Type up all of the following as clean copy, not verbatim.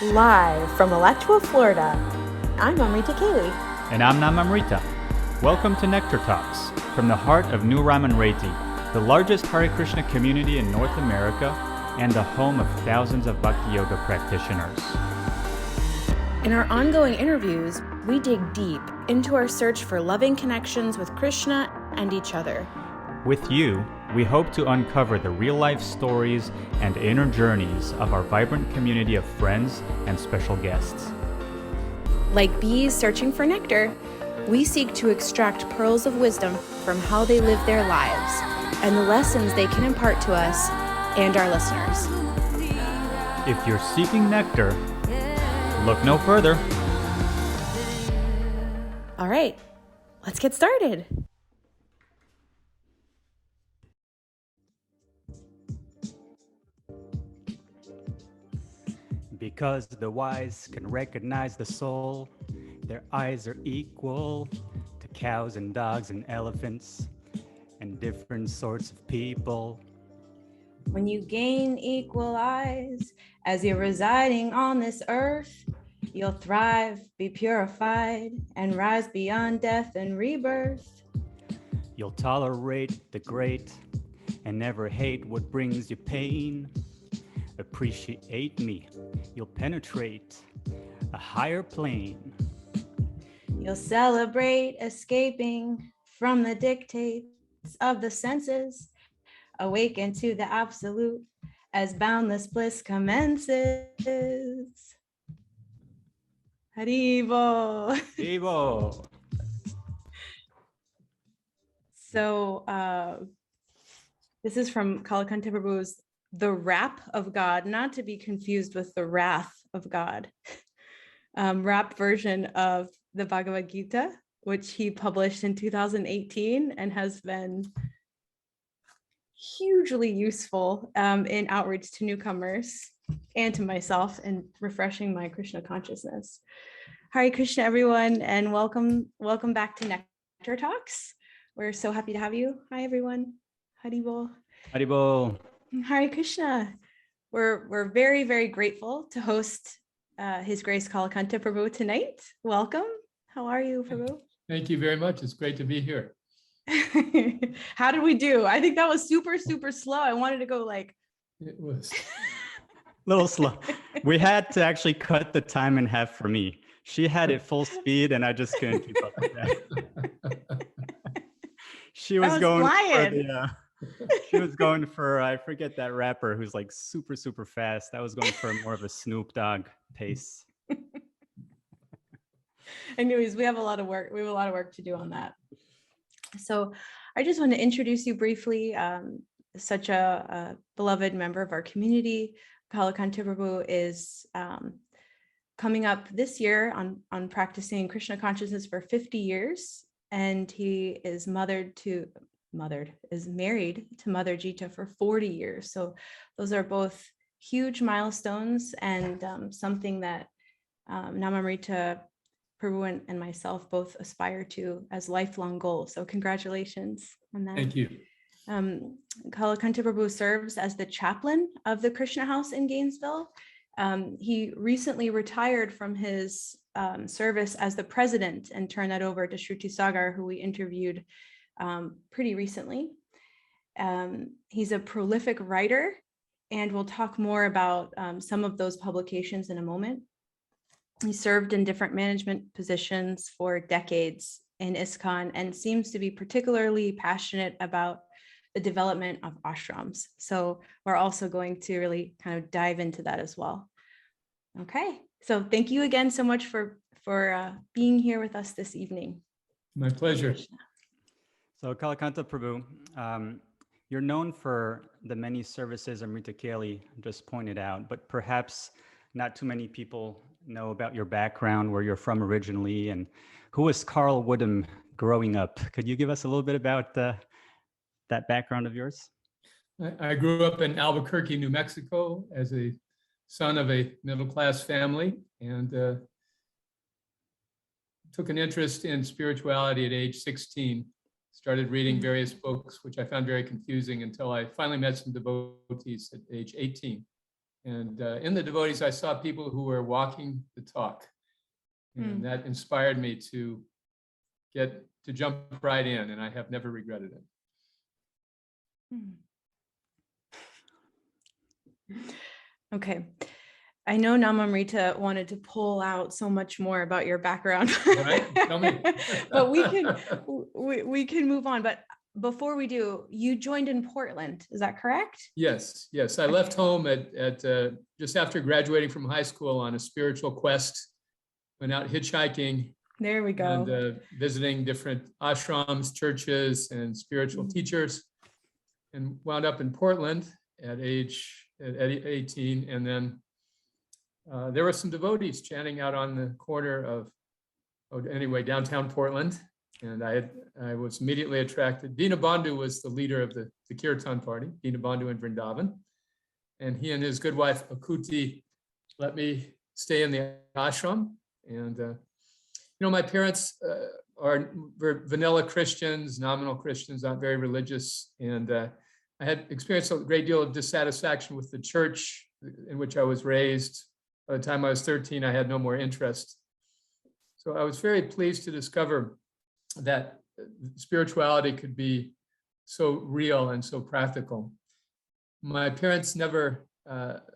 Live from Alachua, Florida, I'm Amrita Kaylee. And I'm Namamrita. Welcome to Nectar Talks, from the heart of New Ramanreti, the largest Hare Krishna community in North America and the home of thousands of Bhakti Yoga practitioners. In our ongoing interviews, we dig deep into our search for loving connections with Krishna and each other. With you, we hope to uncover the real-life stories and inner journeys of our vibrant community of friends and special guests. Like bees searching for nectar, we seek to extract pearls of wisdom from how they live their lives and the lessons they can impart to us and our listeners. If you're seeking nectar, look no further. All right, let's get started. Because the wise can recognize the soul, their eyes are equal to cows and dogs and elephants and different sorts of people. When you gain equal eyes as you're residing on this earth, you'll thrive, be purified, and rise beyond death and rebirth. You'll tolerate the great and never hate what brings you pain. Appreciate me, you'll penetrate a higher plane. You'll celebrate escaping from the dictates of the senses, awaken to the absolute as boundless bliss commences. Haribo. Evo. So this is from Kalakantha Prabhu's The Rap of God, not to be confused with the Wrath of God, rap version of the Bhagavad Gita, which he published in 2018 and has been hugely useful in outreach to newcomers and to myself and refreshing my Krishna consciousness. Hare Krishna, everyone, and welcome back to Nectar Talks. We're so happy to have you. Hi, everyone. Haribol. Haribol. Hare Krishna. We're very, very grateful to host His Grace Kalakantha Prabhu tonight. Welcome. How are you, Prabhu? Thank you very much. It's great to be here. How did we do? I think that was super, super slow. I wanted to go like... It was. Little slow. We had to actually cut the time in half for me. She had it full speed and I just couldn't keep up with that. She was going for the... she was going for, I forget that rapper who's like super, super fast. I was going for more of a Snoop Dogg pace. Anyways, we have a lot of work. We have a lot of work to do on that. So I just want to introduce you briefly. Such a beloved member of our community. Kalakantha Prabhu is coming up this year on practicing Krishna consciousness for 50 years. And he is married to Mother Jita for 40 years. So those are both huge milestones and something that Namamrita Prabhu and myself both aspire to as lifelong goals. So congratulations on that. Thank you. Kalakantha Prabhu serves as the chaplain of the Krishna House in Gainesville. He recently retired from his service as the president and turned that over to Shruti Sagar, who we interviewed pretty recently. He's a prolific writer, and we'll talk more about some of those publications in a moment. He served in different management positions for decades in ISKCON and seems to be particularly passionate about the development of ashrams. So we're also going to really kind of dive into that as well. Okay, so thank you again so much for being here with us this evening. My pleasure. So Kalakantha Prabhu, you're known for the many services Amrita Kaylee just pointed out, but perhaps not too many people know about your background, where you're from originally, and who was Carl Woodham growing up. Could you give us a little bit about that background of yours? I grew up in Albuquerque, New Mexico, as a son of a middle-class family, and took an interest in spirituality at age 16. Started reading various books, which I found very confusing until I finally met some devotees at age 18. And in the devotees, I saw people who were walking the talk. And that inspired me to jump right in, and I have never regretted it. Okay. I know Namamrita wanted to pull out so much more about your background, Right? Tell me. but we can move on. But before we do, you joined in Portland. Is that correct? Yes. I left home at just after graduating from high school on a spiritual quest. Went out hitchhiking. There we go. And visiting different ashrams, churches, and spiritual teachers, and wound up in Portland at 18. And then there were some devotees chanting out on the corner of, downtown Portland. And I was immediately attracted. Dinabandhu was the leader of the Kirtan party, Dinabandhu in Vrindavan. And he and his good wife, Akuti, let me stay in the ashram. And, my parents are vanilla Christians, nominal Christians, not very religious. And I had experienced a great deal of dissatisfaction with the church in which I was raised. By the time I was 13, I had no more interest. So I was very pleased to discover that spirituality could be so real and so practical. My parents never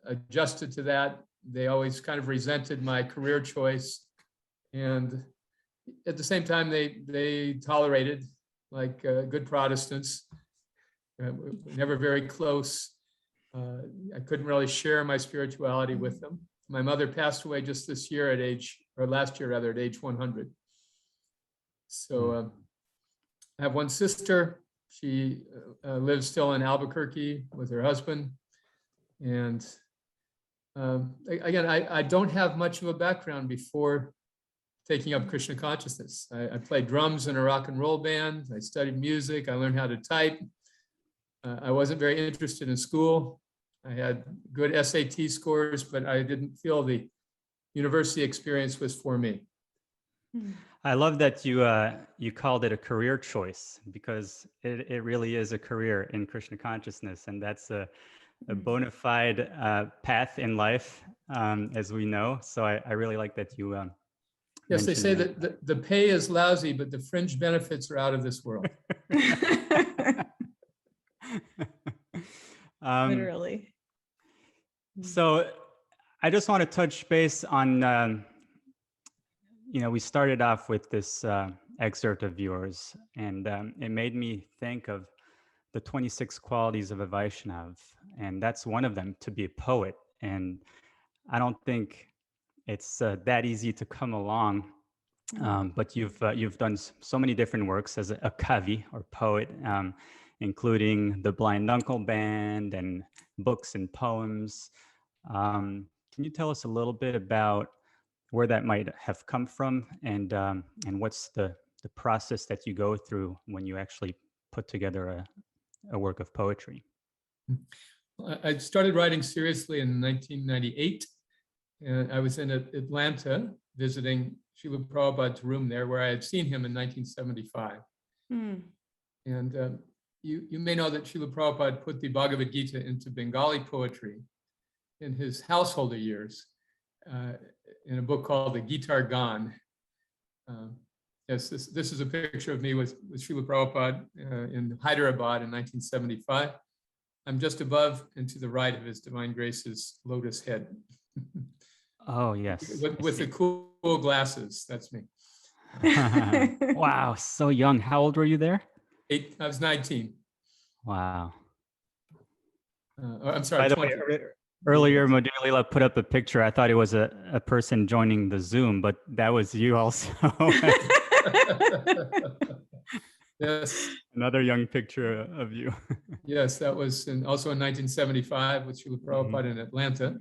adjusted to that. They always kind of resented my career choice. And at the same time, they tolerated, like good Protestants, never very close. I couldn't really share my spirituality with them. My mother passed away just last year at age 100. So I have one sister. She lives still in Albuquerque with her husband. And again, I don't have much of a background before taking up Krishna consciousness. I played drums in a rock and roll band. I studied music. I learned how to type. I wasn't very interested in school. I had good SAT scores, but I didn't feel the university experience was for me. I love that you called it a career choice, because it really is a career in Krishna consciousness, and that's a bona fide path in life, as we know. So I really like that you. Yes, they say that the pay is lousy, but the fringe benefits are out of this world. Literally. So I just want to touch base on, we started off with this excerpt of yours, and it made me think of the 26 qualities of a Vaishnav, and that's one of them, to be a poet. And I don't think it's that easy to come along, but you've done so many different works as a kavi or poet, including the Blind Uncle Band and books and poems. Can you tell us a little bit about where that might have come from, and what's the process that you go through when you actually put together a work of poetry? I started writing seriously in 1998. And I was in Atlanta visiting Srila Prabhupada's room there, where I had seen him in 1975. And you may know that Srila Prabhupada put the Bhagavad Gita into Bengali poetry in his householder years in a book called the Guitar Gan. Yes, this is a picture of me with Srila Prabhupada in Hyderabad in 1975. I'm just above and to the right of His Divine Grace's lotus head. Oh, yes. With the cool glasses, that's me. Wow, so young. How old were you there? I was 19. Wow. I'm sorry, By the 20. way, earlier, Madhulila put up a picture. I thought it was a person joining the Zoom, but that was you also. Yes. Another young picture of you. Yes, that was also in 1975 with Srila Prabhupada in Atlanta.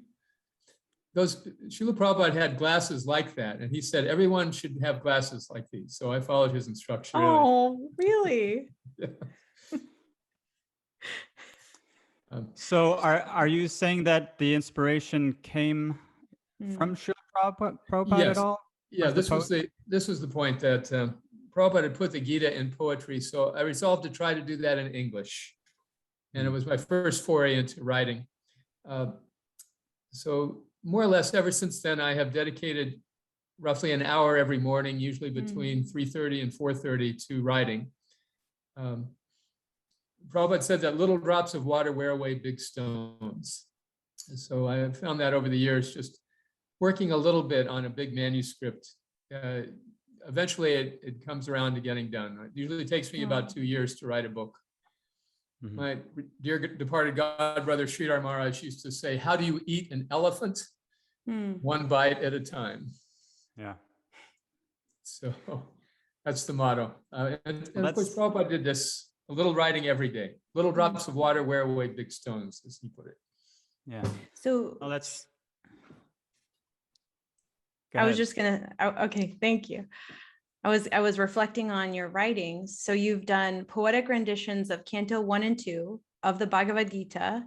Srila Prabhupada had glasses like that, and he said everyone should have glasses like these. So I followed his instruction. Oh, really? Yeah. So are you saying that the inspiration came from Srila Prabhupada yes. at all? Yeah, this was the point that Prabhupada had put the Gita in poetry. So I resolved to try to do that in English. And it was my first foray into writing. So more or less ever since then, I have dedicated roughly an hour every morning, usually between 3:30 and 4:30 to writing. Prabhupada said that little drops of water wear away big stones. And so I have found that over the years, just working a little bit on a big manuscript, eventually it comes around to getting done. It usually takes me about 2 years to write a book. Mhm. My dear departed God brother Sridhar Maharaj used to say, how do you eat an elephant? One bite at a time. Yeah. So that's the motto. And Well, of course, Prabhupada did this, a little writing every day. Little drops of water wear away big stones, as he put it. Yeah. So Well, that's. Go I was ahead. just gonna, okay, thank you. I was reflecting on your writings. So you've done poetic renditions of Canto 1 and 2 of the Bhagavad Gita,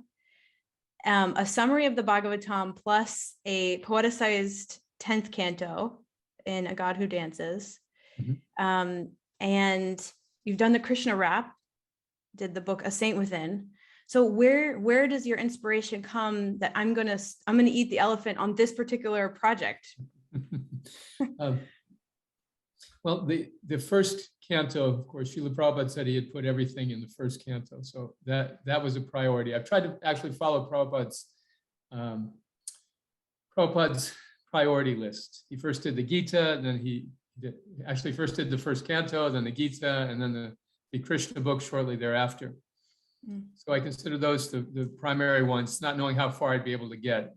a summary of the Bhagavatam plus a poeticized 10th canto in A God Who Dances. And you've done the Krishna rap, did the book A Saint Within. So where does your inspiration come that I'm gonna eat the elephant on this particular project? Well, the first canto, of course, Srila Prabhupada said he had put everything in the first canto. So that was a priority. I've tried to actually follow Prabhupada's priority list. He first did the Gita, then he actually first did the first canto, then the Gita, and then the Krishna book shortly thereafter. So I consider those the primary ones, not knowing how far I'd be able to get.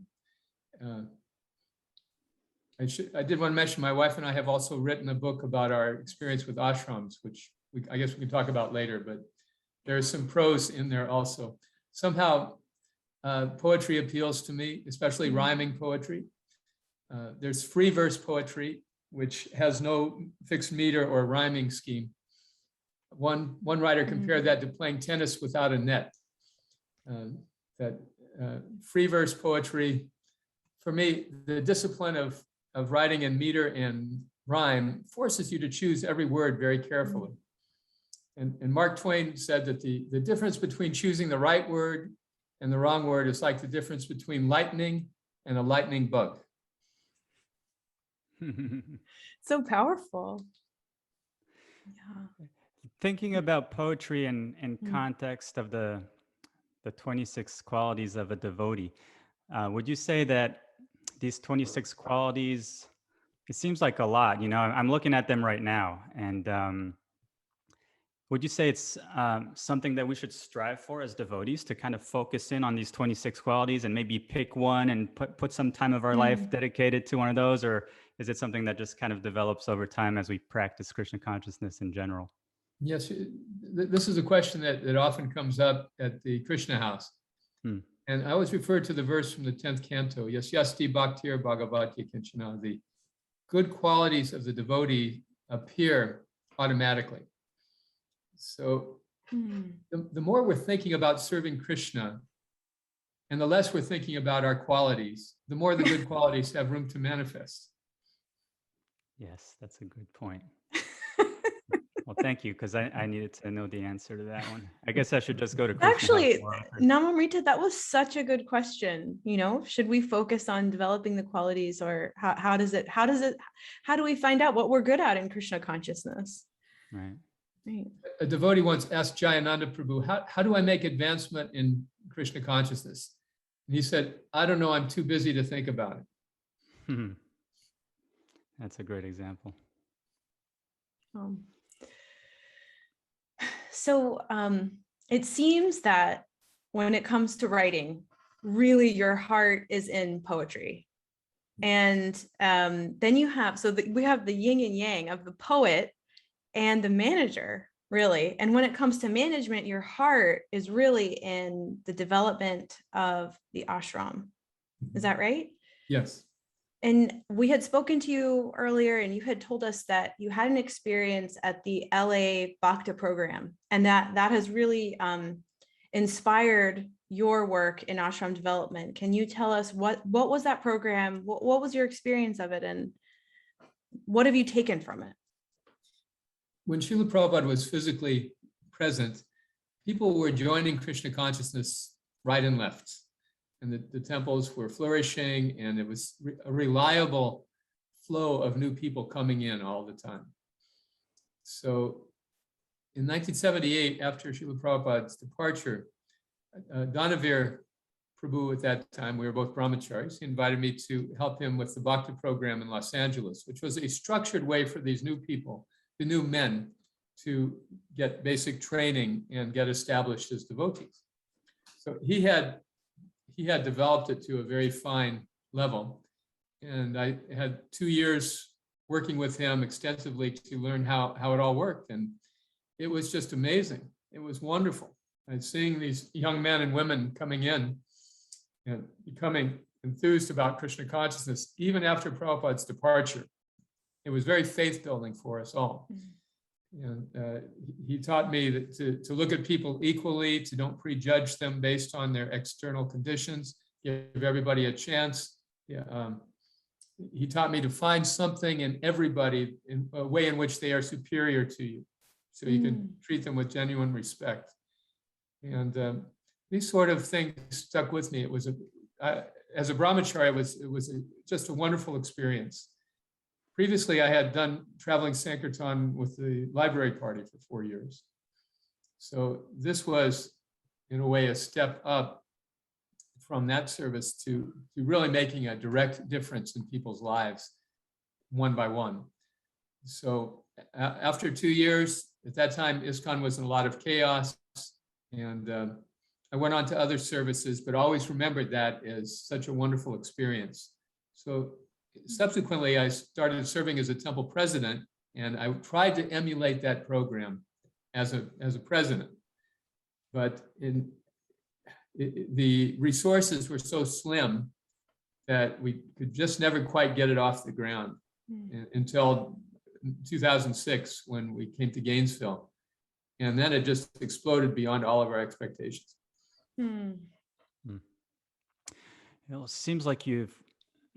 I did want to mention my wife and I have also written a book about our experience with ashrams, which I guess we can talk about later, but there's some prose in there also. Somehow poetry appeals to me, especially rhyming poetry. There's free verse poetry, which has no fixed meter or rhyming scheme. One writer compared that to playing tennis without a net. Free verse poetry, for me, the discipline of writing in meter and rhyme forces you to choose every word very carefully. And Mark Twain said that the difference between choosing the right word and the wrong word is like the difference between lightning and a lightning bug. So powerful. Yeah. Thinking about poetry in context of the 26 qualities of a devotee, would you say that these 26 qualities, it seems like a lot, you know, I'm looking at them right now, and would you say it's something that we should strive for as devotees, to kind of focus in on these 26 qualities and maybe pick one and put some time of our life dedicated to one of those? Or is it something that just kind of develops over time as we practice Krishna consciousness in general? Yes, this is a question that often comes up at the Krishna House. And I always refer to the verse from the 10th canto, Yasyasti Bhaktir Bhagavatya Kinchana. The good qualities of the devotee appear automatically. So the more we're thinking about serving Krishna, and the less we're thinking about our qualities, the more the good qualities have room to manifest. Yes, that's a good point. Well, thank you, because I needed to know the answer to that one. I guess I should just go to Krishna Actually, House more often. Namamrita, that was such a good question. You know, should we focus on developing the qualities, or how do we find out what we're good at in Krishna consciousness? Right. A devotee once asked Jayananda Prabhu, how do I make advancement in Krishna consciousness? And he said, I don't know, I'm too busy to think about it. That's a great example. So it seems that when it comes to writing, really your heart is in poetry. And then you have, we have the yin and yang of the poet and the manager, really. And when it comes to management, your heart is really in the development of the ashram. Is that right? Yes. And we had spoken to you earlier, and you had told us that you had an experience at the LA Bhakti program, and that has really inspired your work in ashram development. Can you tell us what was that program? What was your experience of it, and what have you taken from it? When Srila Prabhupada was physically present, people were joining Krishna consciousness right and left. and the temples were flourishing, and it was a reliable flow of new people coming in all the time. So in 1978, after Srila Prabhupada's departure, Danavir Prabhu at that time, we were both brahmacharis, he invited me to help him with the Bhakti program in Los Angeles, which was a structured way for these new people, the new men, to get basic training and get established as devotees. So he had developed it to a very fine level. And I had 2 years working with him extensively to learn how it all worked. And it was just amazing. It was wonderful. And seeing these young men and women coming in and becoming enthused about Krishna consciousness, even after Prabhupada's departure, it was very faith building for us all. And he taught me that to look at people equally, to don't prejudge them based on their external conditions, give everybody a chance. He taught me to find something in everybody, in a way in which they are superior to you, so you can treat them with genuine respect. And these sort of things stuck with me. It was as a brahmachari, it was just a wonderful experience. Previously, I had done traveling Sankirtan with the library party for 4 years. So this was, in a way, a step up from that service to really making a direct difference in people's lives, one by one. So after 2 years, at that time, ISKCON was in a lot of chaos, and I went on to other services, but always remembered that as such a wonderful experience. So subsequently, I started serving as a temple president, and I tried to emulate that program as a president. But the resources were so slim that we could just never quite get it off the ground until 2006, when we came to Gainesville. And then it just exploded beyond all of our expectations. It seems like you've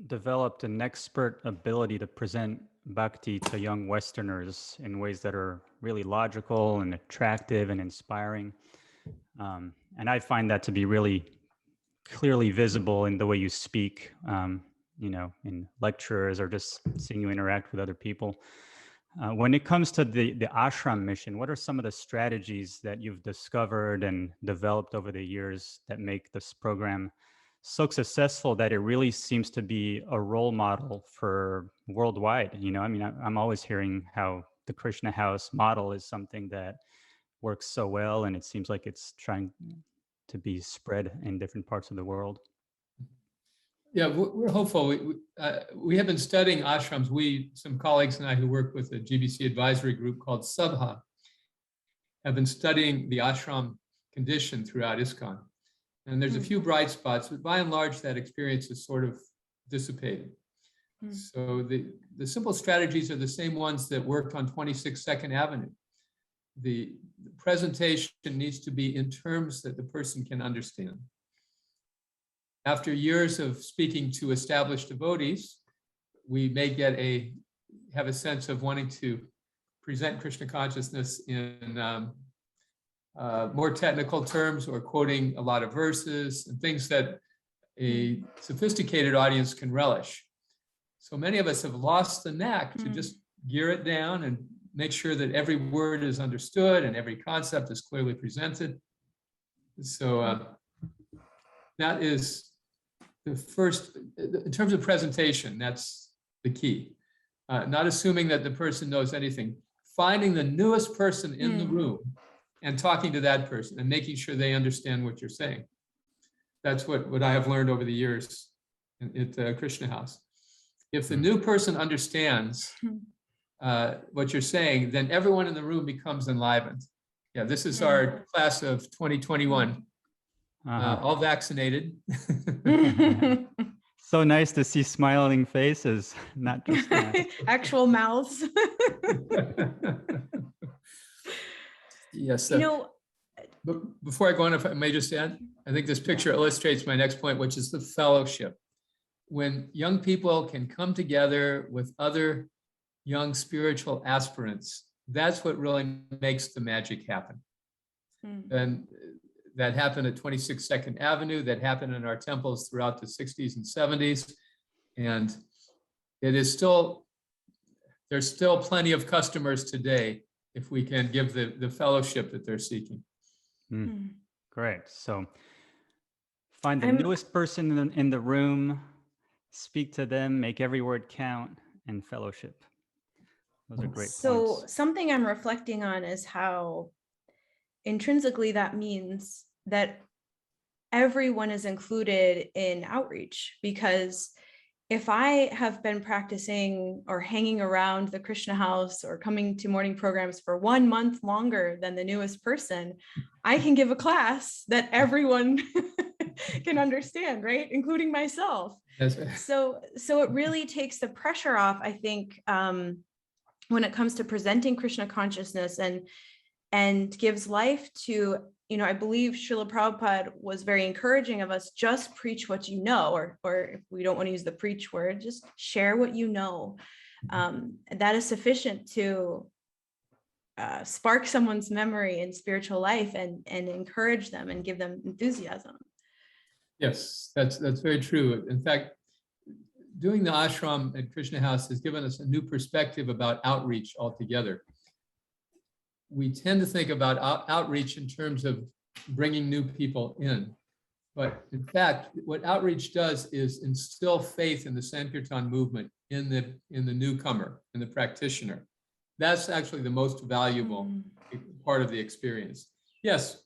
developed an expert ability to present Bhakti to young Westerners in ways that are really logical and attractive and inspiring. And I find that to be really clearly visible in the way you speak, in lectures or just seeing you interact with other people. When it comes to the ashram mission, what are some of the strategies that you've discovered and developed over the years that make this program so successful that it really seems to be a role model for worldwide? I'm always hearing how the Krishna House model is something that works so well, and it seems like it's trying to be spread in different parts of the world. Yeah, we're hopeful. We have been studying ashrams. Some colleagues and I who work with a GBC advisory group called Sabha, have been studying the ashram condition throughout ISKCON. And there's a few bright spots, but by and large, that experience is sort of dissipated. So the simple strategies are the same ones that worked on 26 Second Avenue. The presentation needs to be in terms that the person can understand. After years of speaking to established devotees, we may have a sense of wanting to present Krishna consciousness in more technical terms, or quoting a lot of verses and things that a sophisticated audience can relish. So many of us have lost the knack to just gear it down and make sure that every word is understood and every concept is clearly presented. So that is the first, in terms of presentation, that's the key. Not assuming that the person knows anything, finding the newest person in the room and talking to that person and making sure they understand what you're saying. That's what I have learned over the years at Krishna House. If the new person understands what you're saying, then everyone in the room becomes enlivened. Yeah, this is our class of 2021, all vaccinated. So nice to see smiling faces, not just actual mouths. Yes. But before I go on, if I may just add, I think this picture illustrates my next point, which is the fellowship. When young people can come together with other young spiritual aspirants, that's what really makes the magic happen. And that happened at 26 2nd Avenue, that happened in our temples throughout the 60s and 70s. And it is still, there's still plenty of customers today if we can give the fellowship that they're seeking. Great. So find the newest person in the room, speak to them, make every word count, and fellowship. Those are great So points. something I'm reflecting on is how intrinsically that means that everyone is included in outreach, because if I have been practicing or hanging around the Krishna House or coming to morning programs for 1 month longer than the newest person, I can give a class that everyone can understand, right? Including myself. So it really takes the pressure off, I think, when it comes to presenting Krishna consciousness and gives life to, I believe Srila Prabhupada was very encouraging of us, just preach what you know, or if we don't want to use the preach word, just share what you know. That is sufficient to spark someone's memory and spiritual life and encourage them and give them enthusiasm. Yes, that's very true. In fact, doing the ashram at Krishna House has given us a new perspective about outreach altogether. We tend to think about outreach in terms of bringing new people in. But in fact, what outreach does is instill faith in the Sankirtan movement in the newcomer, in the practitioner. That's actually the most valuable part of the experience. Yes,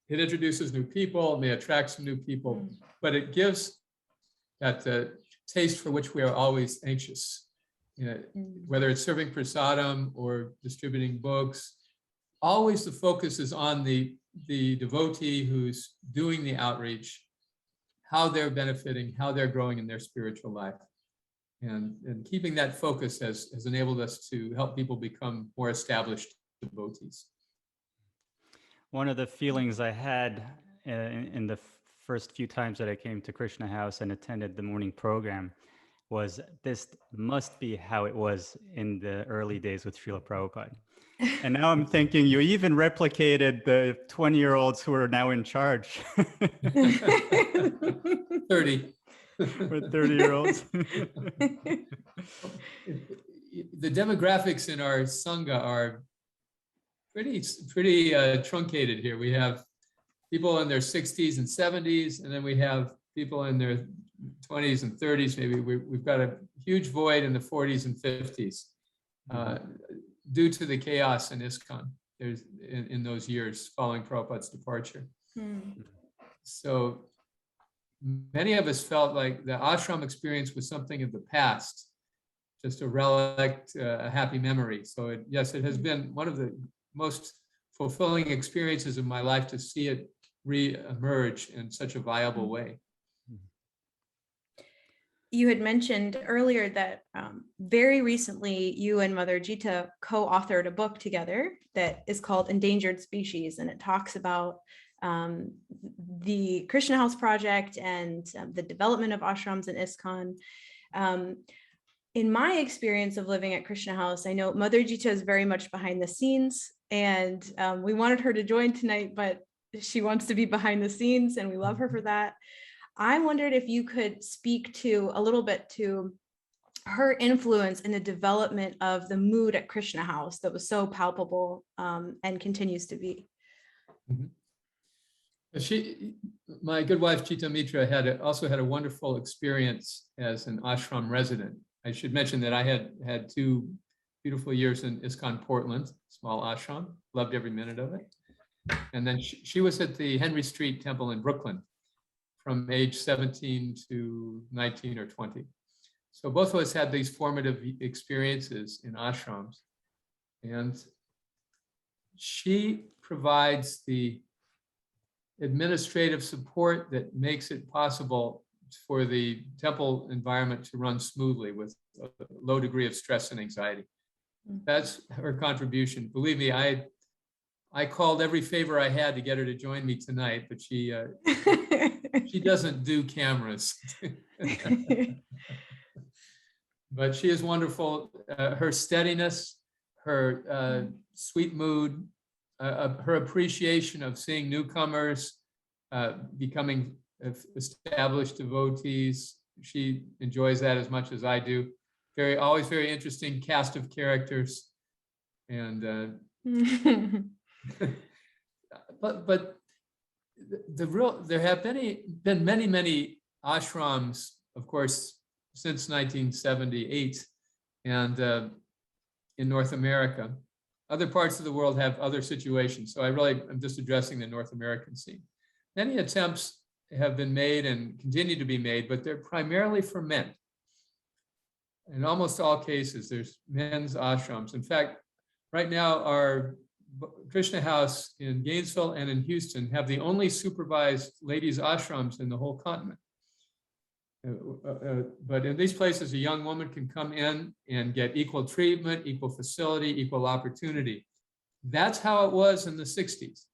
it introduces new people, it may attract some new people, but it gives that taste for which we are always anxious. Whether it's serving prasadam or distributing books, always the focus is on the devotee who's doing the outreach, how they're benefiting, how they're growing in their spiritual life. And keeping that focus has enabled us to help people become more established devotees. One of the feelings I had in the first few times that I came to Krishna House and attended the morning program was, this must be how it was in the early days with Srila Prabhupada. And now I'm thinking you even replicated the 20-year-olds who are now in charge. 30. With 30-year-olds. The demographics in our Sangha are pretty truncated here. We have people in their 60s and 70s, and then we have people in their 20s and 30s. Maybe we've got a huge void in the 40s and 50s. Due to the chaos in ISKCON in those years following Prabhupada's departure. So many of us felt like the ashram experience was something of the past, just a relic, a happy memory. So yes, it has been one of the most fulfilling experiences of my life to see it re-emerge in such a viable way. You had mentioned earlier that very recently you and Mother Jita co-authored a book together that is called Endangered Species, and it talks about the Krishna House project and the development of ashrams and ISKCON. In my experience of living at Krishna House, I know Mother Jita is very much behind the scenes, and we wanted her to join tonight, but she wants to be behind the scenes, and we love her for that. I wondered if you could speak to a little bit to her influence in the development of the mood at Krishna House that was so palpable and continues to be. My good wife Jita Mitra also had a wonderful experience as an ashram resident. I should mention that I had 2 beautiful years in ISKCON Portland, small ashram, loved every minute of it. And then she was at the Henry Street Temple in Brooklyn from age 17 to 19 or 20. So both of us had these formative experiences in ashrams. And she provides the administrative support that makes it possible for the temple environment to run smoothly with a low degree of stress and anxiety. That's her contribution. Believe me, I called every favor I had to get her to join me tonight, but she doesn't do cameras. But she is wonderful. Her steadiness, her sweet mood, her appreciation of seeing newcomers, becoming established devotees. She enjoys that as much as I do. Always very interesting cast of characters. And but there have been many ashrams, of course, since 1978, and in North America. Other parts of the world have other situations, so I'm just addressing the North American scene. Many attempts have been made and continue to be made, but they're primarily for men. In almost all cases, there's men's ashrams. In fact, right now, our Krishna House in Gainesville and in Houston have the only supervised ladies' ashrams in the whole continent. But in these places, a young woman can come in and get equal treatment, equal facility, equal opportunity. That's how it was in the 60s.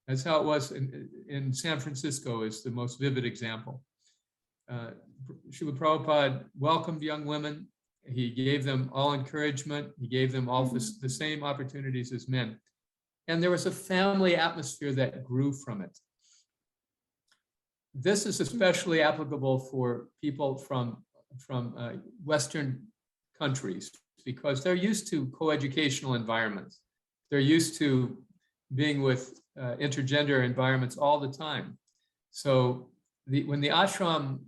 That's how it was in San Francisco, is the most vivid example. Srila Prabhupada welcomed young women. He gave them all encouragement. He gave them all the same opportunities as men. And there was a family atmosphere that grew from it. This is especially applicable for people from Western countries, because they're used to coeducational environments. They're used to being with intergender environments all the time. So when the ashram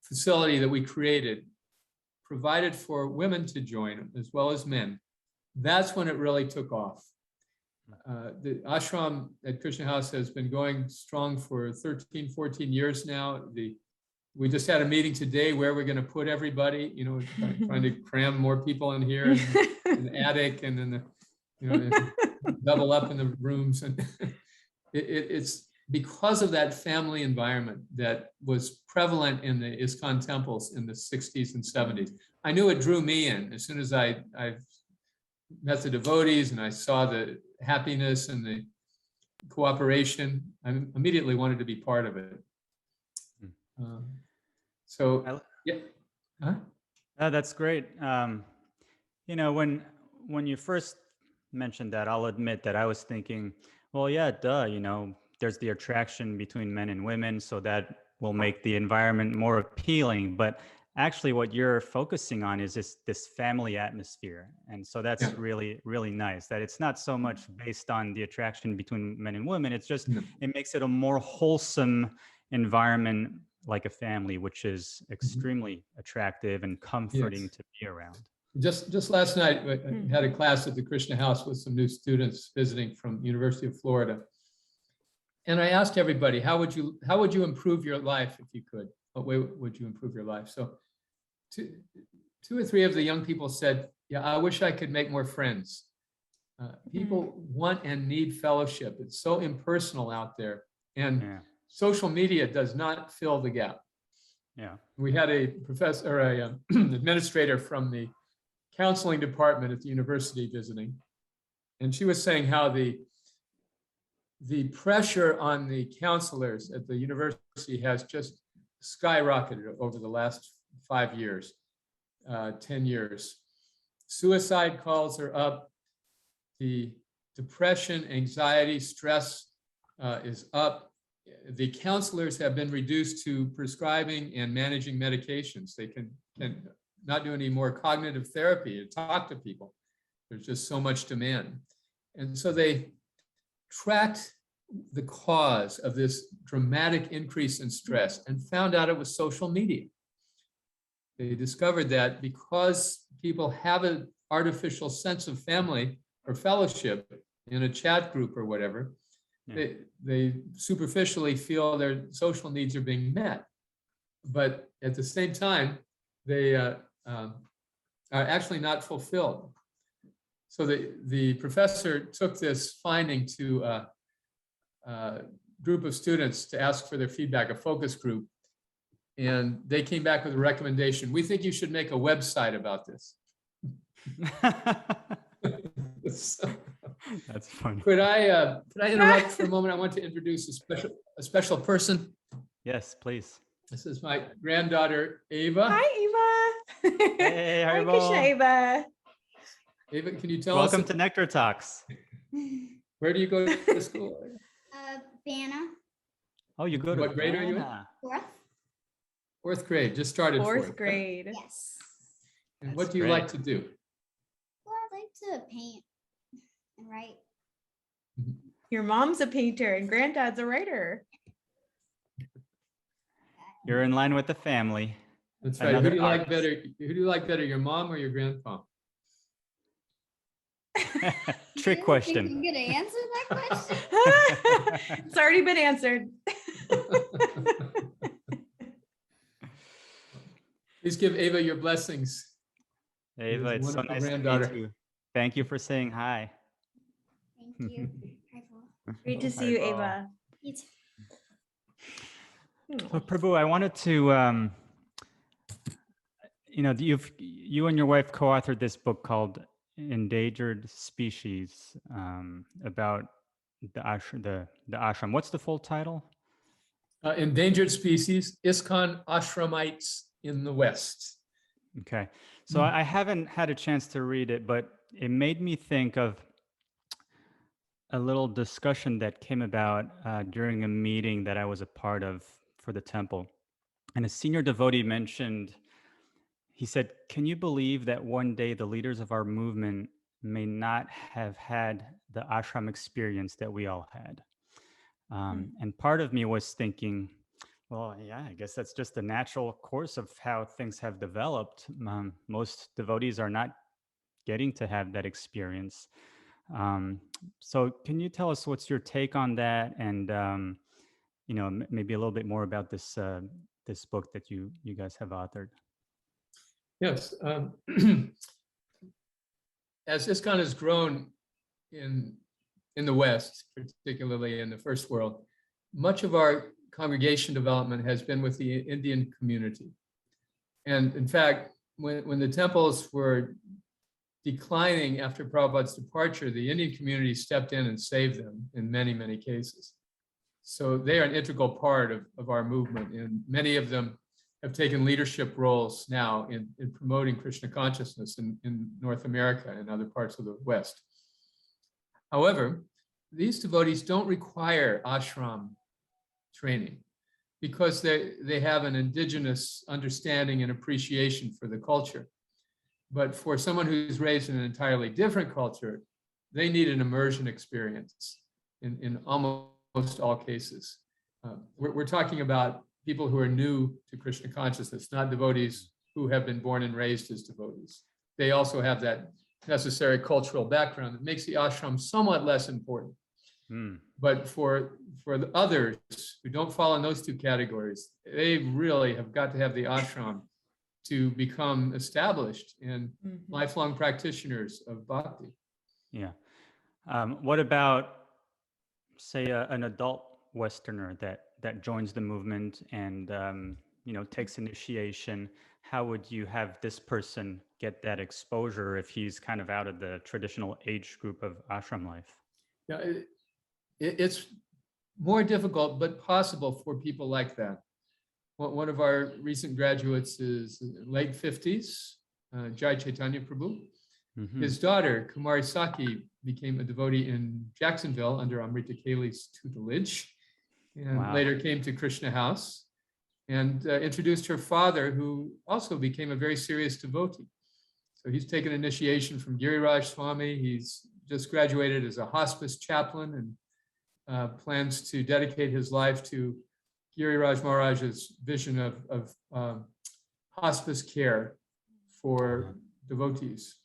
facility that we created provided for women to join as well as men, that's when it really took off. The ashram at Krishna House has been going strong for 13, 14 years now. We just had a meeting today where we're going to put everybody, trying to cram more people in here, in the attic, and then double up in the rooms. And it's because of that family environment that was prevalent in the ISKCON temples in the 60s and 70s. I knew it drew me in as soon as I met the devotees and I saw the happiness and the cooperation. I immediately wanted to be part of it. Yeah. Huh? That's great. When you first mentioned that, I'll admit that I was thinking, well, yeah, duh, there's the attraction between men and women, so that will make the environment more appealing. But actually what you're focusing on is this family atmosphere. And so that's really, really nice, that it's not so much based on the attraction between men and women. It's just, it makes it a more wholesome environment, like a family, which is extremely attractive and comforting to be around. Just last night, I had a class at the Krishna House with some new students visiting from University of Florida. And I asked everybody, how would you improve your life if you could? What way would you improve your life? So two or three of the young people said, yeah, I wish I could make more friends. People want and need fellowship. It's so impersonal out there. And social media does not fill the gap. Yeah. We had a professor, or a administrator from the counseling department at the university visiting. And she was saying how the pressure on the counselors at the university has just skyrocketed over the last 5 years, 10 years. Suicide calls are up. The depression, anxiety, stress is up. The counselors have been reduced to prescribing and managing medications. They can not do any more cognitive therapy to talk to people. There's just so much demand. And so they tracked the cause of this dramatic increase in stress and found out it was social media. They discovered that because people have an artificial sense of family or fellowship in a chat group or whatever, they superficially feel their social needs are being met. But at the same time, they are actually not fulfilled. So the professor took this finding to a group of students to ask for their feedback, a focus group, and they came back with a recommendation. We think you should make a website about this. So, that's funny. Could I interrupt for a moment? I want to introduce a special person. Yes, please. This is my granddaughter, Ava. Hi, Ava. Hey, Hare Krishna, Ava. Ava, can you tell us? Welcome to Nectar Talks. Where do you go to school? Vanna, Oh, you go to What grade are you in? Vanna. 4th. Fourth grade, just started Fourth grade. Yes. And That's what do you great. like to do? Well, I like to paint and write. Your mom's a painter and granddad's a writer. You're in line with the family. That's right. Who Another do you like artist. better? Who do you like better, your mom or your grandpa? Trick You question. think I'm gonna answer that question? It's already been answered. Please give Ava your blessings. Ava, His it's so wonderful nice to granddaughter. meet you. Thank you for saying hi. Thank you. Hi, Paul. Great to see Hi, you, Paul. Ava. You too. So Prabhu, I wanted to, you and your wife co-authored this book called Endangered Species, about the ashram. What's the full title? Endangered species, ISKCON Ashramites in the West. Okay. So I haven't had a chance to read it, but it made me think of a little discussion that came about during a meeting that I was a part of for the temple. And a senior devotee mentioned, he said, can you believe that one day the leaders of our movement may not have had the ashram experience that we all had? And part of me was thinking, well, yeah, I guess that's just the natural course of how things have developed. Most devotees are not getting to have that experience. So can you tell us what's your take on that? And, maybe a little bit more about this this book that you guys have authored. Yes. As ISKCON has grown in the West, particularly in the first world, much of our congregation development has been with the Indian community. And in fact, when the temples were declining after Prabhupada's departure, the Indian community stepped in and saved them in many, many cases. So they are an integral part of our movement, and many of them have taken leadership roles now in promoting Krishna consciousness in North America and other parts of the West. However, these devotees don't require ashram training because they have an indigenous understanding and appreciation for the culture. But for someone who's raised in an entirely different culture, they need an immersion experience in almost all cases. We're talking about people who are new to Krishna consciousness, not devotees who have been born and raised as devotees. They also have that necessary cultural background that makes the ashram somewhat less important. But for the others who don't fall in those two categories, they really have got to have the ashram to become established and lifelong practitioners of bhakti. Yeah. What about, say, an adult Westerner that joins the movement and takes initiation? How would you have this person get that exposure if he's kind of out of the traditional age group of ashram life? Yeah, it's more difficult, but possible for people like that. One of our recent graduates is late 50s, Jai Chaitanya Prabhu. His daughter, Kumari Saki, became a devotee in Jacksonville under Amrita Kali's tutelage, and later came to Krishna House and introduced her father, who also became a very serious devotee. So he's taken initiation from Giriraj Swami. He's just graduated as a hospice chaplain and plans to dedicate his life to Giriraj Maharaj's vision of hospice care for devotees.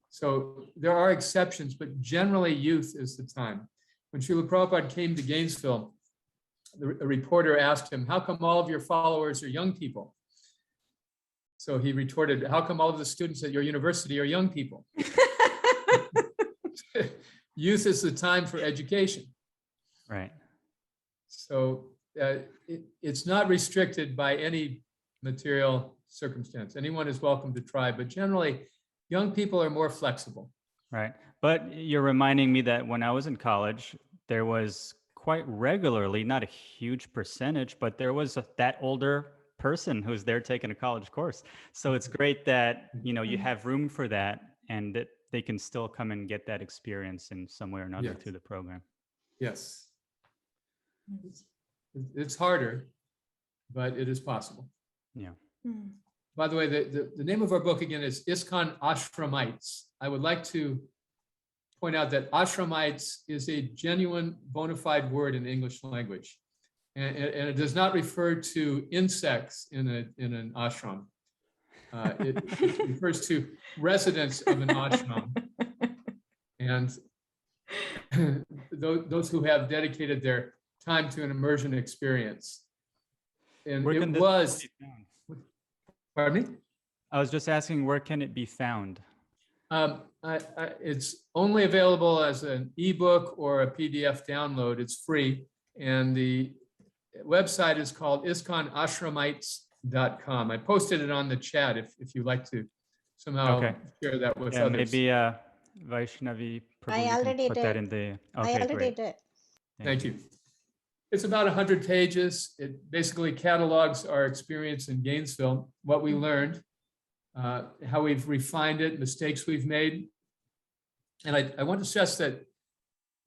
So there are exceptions, but generally youth is the time. When Srila Prabhupada came to Gainesville, a reporter asked him, how come all of your followers are young people? So he retorted, how come all of the students at your university are young people? Youth is the time for education. Right. So it's not restricted by any material circumstance. Anyone is welcome to try, but generally young people are more flexible. Right. But you're reminding me that when I was in college, there was quite regularly, not a huge percentage, but there was that older person who's there taking a college course. So it's great that, you have room for that and that they can still come and get that experience in some way or another through the program. Yes. It's harder, but it is possible. Yeah. By the way, the name of our book again is ISKCON Ashramites. I would like to point out that Ashramites is a genuine bona fide word in the English language. And it does not refer to insects in an ashram. It refers to residents of an ashram. And those who have dedicated their time to an immersion experience. And Where it can this was, be found? pardon me? I was just asking, where can it be found? It's only available as an ebook or a PDF download. It's free. And the website is called iskonashramites.com. I posted it on the chat if you'd like to somehow share that with Yeah, others. maybe Vaishnavi, Prabhu, I you can already put that did. in the. I Okay, already great. did. Thank you. It's about 100 pages. It basically catalogs our experience in Gainesville, what we learned, how we've refined it, mistakes we've made. And I want to stress that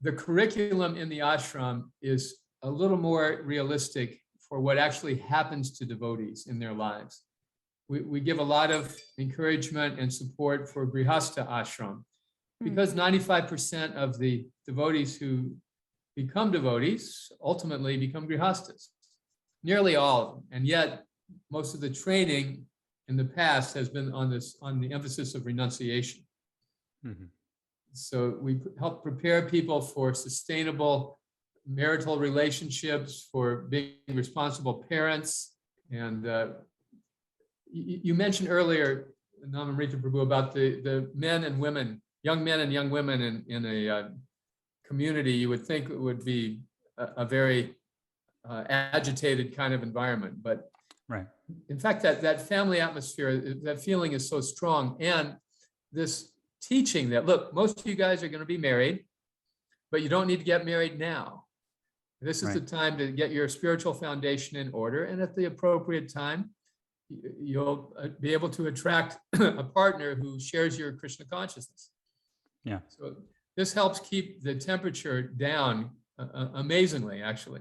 the curriculum in the ashram is a little more realistic for what actually happens to devotees in their lives. We give a lot of encouragement and support for Grihastha ashram because 95% of the devotees who become devotees ultimately become grihasthas, nearly all of them. And yet most of the training in the past has been on the emphasis of renunciation. So we help prepare people for sustainable marital relationships, for being responsible parents. And you mentioned earlier, Namamrita Prabhu, about the men and women, young men and young women in a community. You would think it would be a very agitated kind of environment, but Right. in fact, that family atmosphere, that feeling is so strong. And this teaching that, look, most of you guys are going to be married, but you don't need to get married now. This is the time to get your spiritual foundation in order. And at the appropriate time, you'll be able to attract a partner who shares your Krishna consciousness. Yeah. So this helps keep the temperature down amazingly, actually.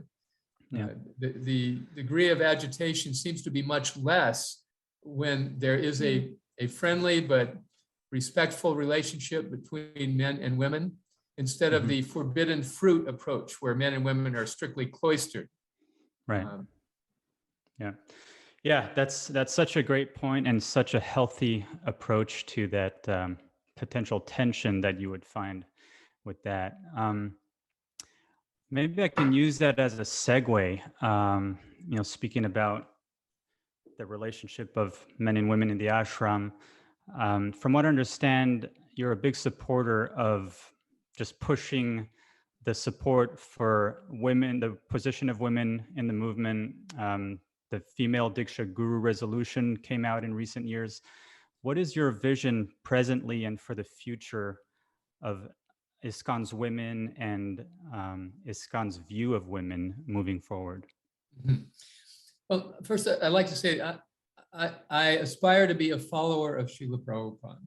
Yeah. The degree of agitation seems to be much less when there is a friendly but respectful relationship between men and women, instead of the forbidden fruit approach where men and women are strictly cloistered. Right. Yeah, that's such a great point and such a healthy approach to that potential tension that you would find with that. Maybe I can use that as a segue, speaking about the relationship of men and women in the ashram. From what I understand, you're a big supporter of just pushing the support for women, the position of women in the movement. The Female Diksha Guru resolution came out in recent years. What is your vision presently and for the future of ISKCON's women and ISKCON's view of women moving forward? Well, first, I'd like to say I aspire to be a follower of Srila Prabhupada.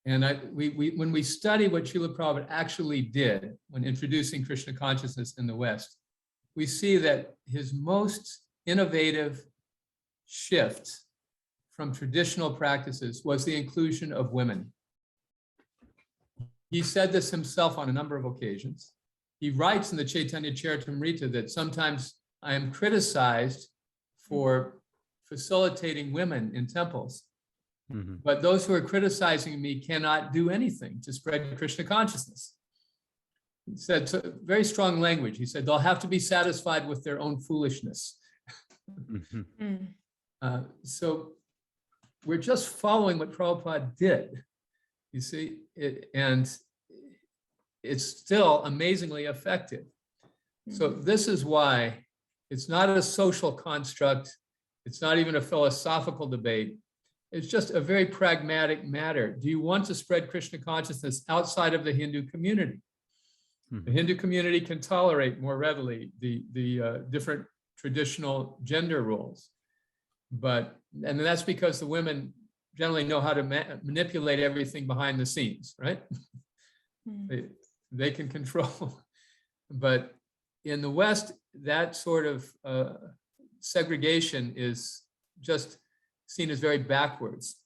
And when we study what Srila Prabhupada actually did when introducing Krishna consciousness in the West, we see that his most innovative shift from traditional practices was the inclusion of women. He said this himself on a number of occasions. He writes in the Chaitanya Charitamrita that sometimes I am criticized for facilitating women in temples. But those who are criticizing me cannot do anything to spread Krishna consciousness. He said, so very strong language. He said, they'll have to be satisfied with their own foolishness. So we're just following what Prabhupada did, you see, and it's still amazingly effective. So this is why it's not a social construct. It's not even a philosophical debate. It's just a very pragmatic matter. Do you want to spread Krishna consciousness outside of the Hindu community? The Hindu community can tolerate more readily the different traditional gender roles. And that's because the women generally know how to manipulate everything behind the scenes, right? They can control. But in the West, that sort of segregation is just seen as very backwards.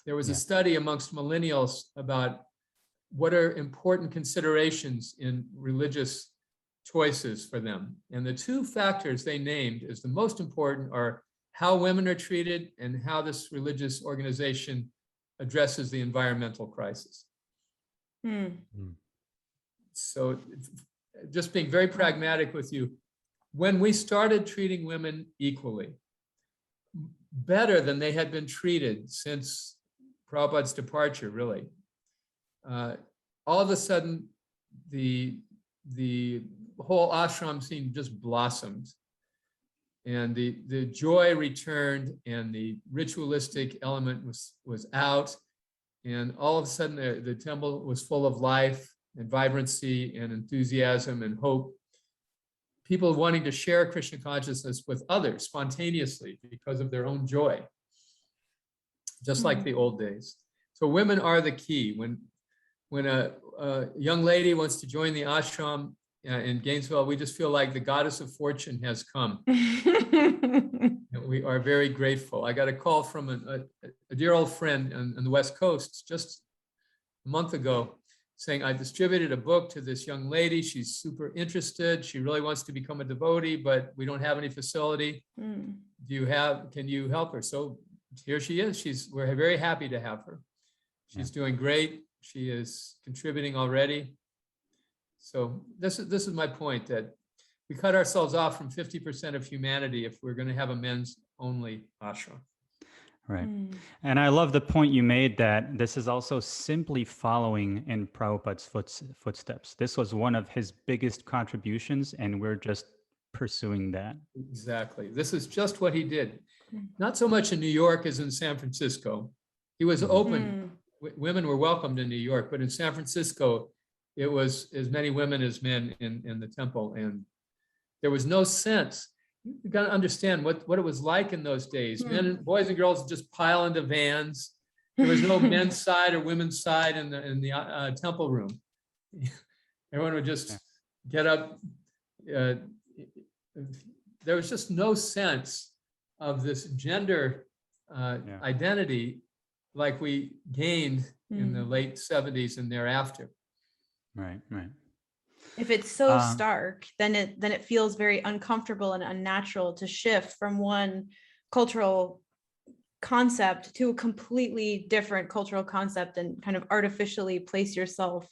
There was a study amongst millennials about what are important considerations in religious choices for them. And the two factors they named as the most important are how women are treated and how this religious organization addresses the environmental crisis. So just being very pragmatic with you, when we started treating women equally, better than they had been treated since Prabhupada's departure, really, all of a sudden the whole ashram scene just blossomed, and the joy returned, and the ritualistic element was out, and all of a sudden the temple was full of life and vibrancy and enthusiasm and hope. People wanting to share Krishna consciousness with others spontaneously because of their own joy, just like the old days. So women are the key. When a young lady wants to join the ashram in Gainesville, we just feel like the goddess of fortune has come. And we are very grateful. I got a call from a dear old friend on the West Coast just a month ago saying, I distributed a book to this young lady. She's super interested. She really wants to become a devotee, but we don't have any facility. Can you help her? So here she is. We're very happy to have her. She's doing great. She is contributing already. So this is my point, that we cut ourselves off from 50% of humanity if we're going to have a men's only ashram. Right. And I love the point you made that this is also simply following in Prabhupada's footsteps. This was one of his biggest contributions, and we're just pursuing that. Exactly. This is just what he did. Not so much in New York as in San Francisco. He was open. Women were welcomed in New York, but in San Francisco, it was as many women as men in the temple. And there was no sense. You got to understand what it was like in those days. Boys and girls just pile into vans. There was no men's side or women's side in the temple room. Everyone would just get up. There was just no sense of this gender identity like we gained in the late 70s and thereafter. Right. If it's so stark, then it feels very uncomfortable and unnatural to shift from one cultural concept to a completely different cultural concept and kind of artificially place yourself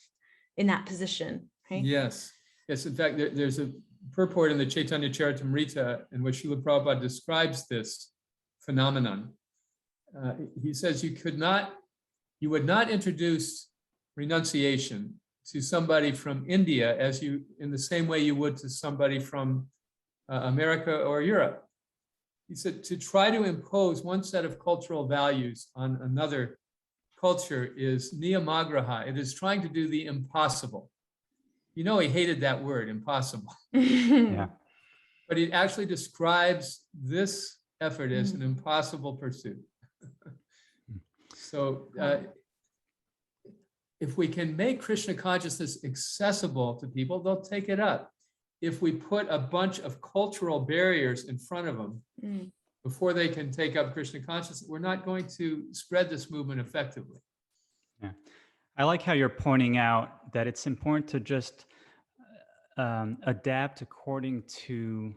in that position, right? Yes. In fact, there's a purport in the Chaitanya Charitamrita in which Srila Prabhupada describes this phenomenon. He says you would not introduce renunciation to somebody from India in the same way you would to somebody from America or Europe. He said to try to impose one set of cultural values on another culture is niyamagraha. It is trying to do the impossible. He hated that word, impossible. But it actually describes this effort as an impossible pursuit. So if we can make Krishna consciousness accessible to people, they'll take it up. If we put a bunch of cultural barriers in front of them before they can take up Krishna consciousness, we're not going to spread this movement effectively. Yeah. I like how you're pointing out that it's important to just adapt according to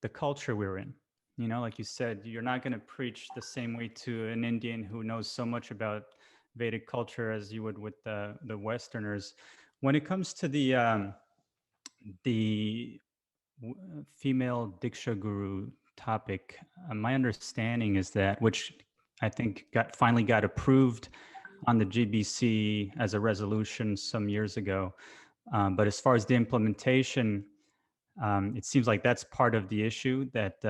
the culture we're in. Like you said, you're not going to preach the same way to an Indian who knows so much about Vedic culture as you would with the Westerners. When it comes to the female Diksha Guru topic, my understanding is that, which I think finally got approved on the GBC as a resolution some years ago. But as far as the implementation, it seems like that's part of the issue, that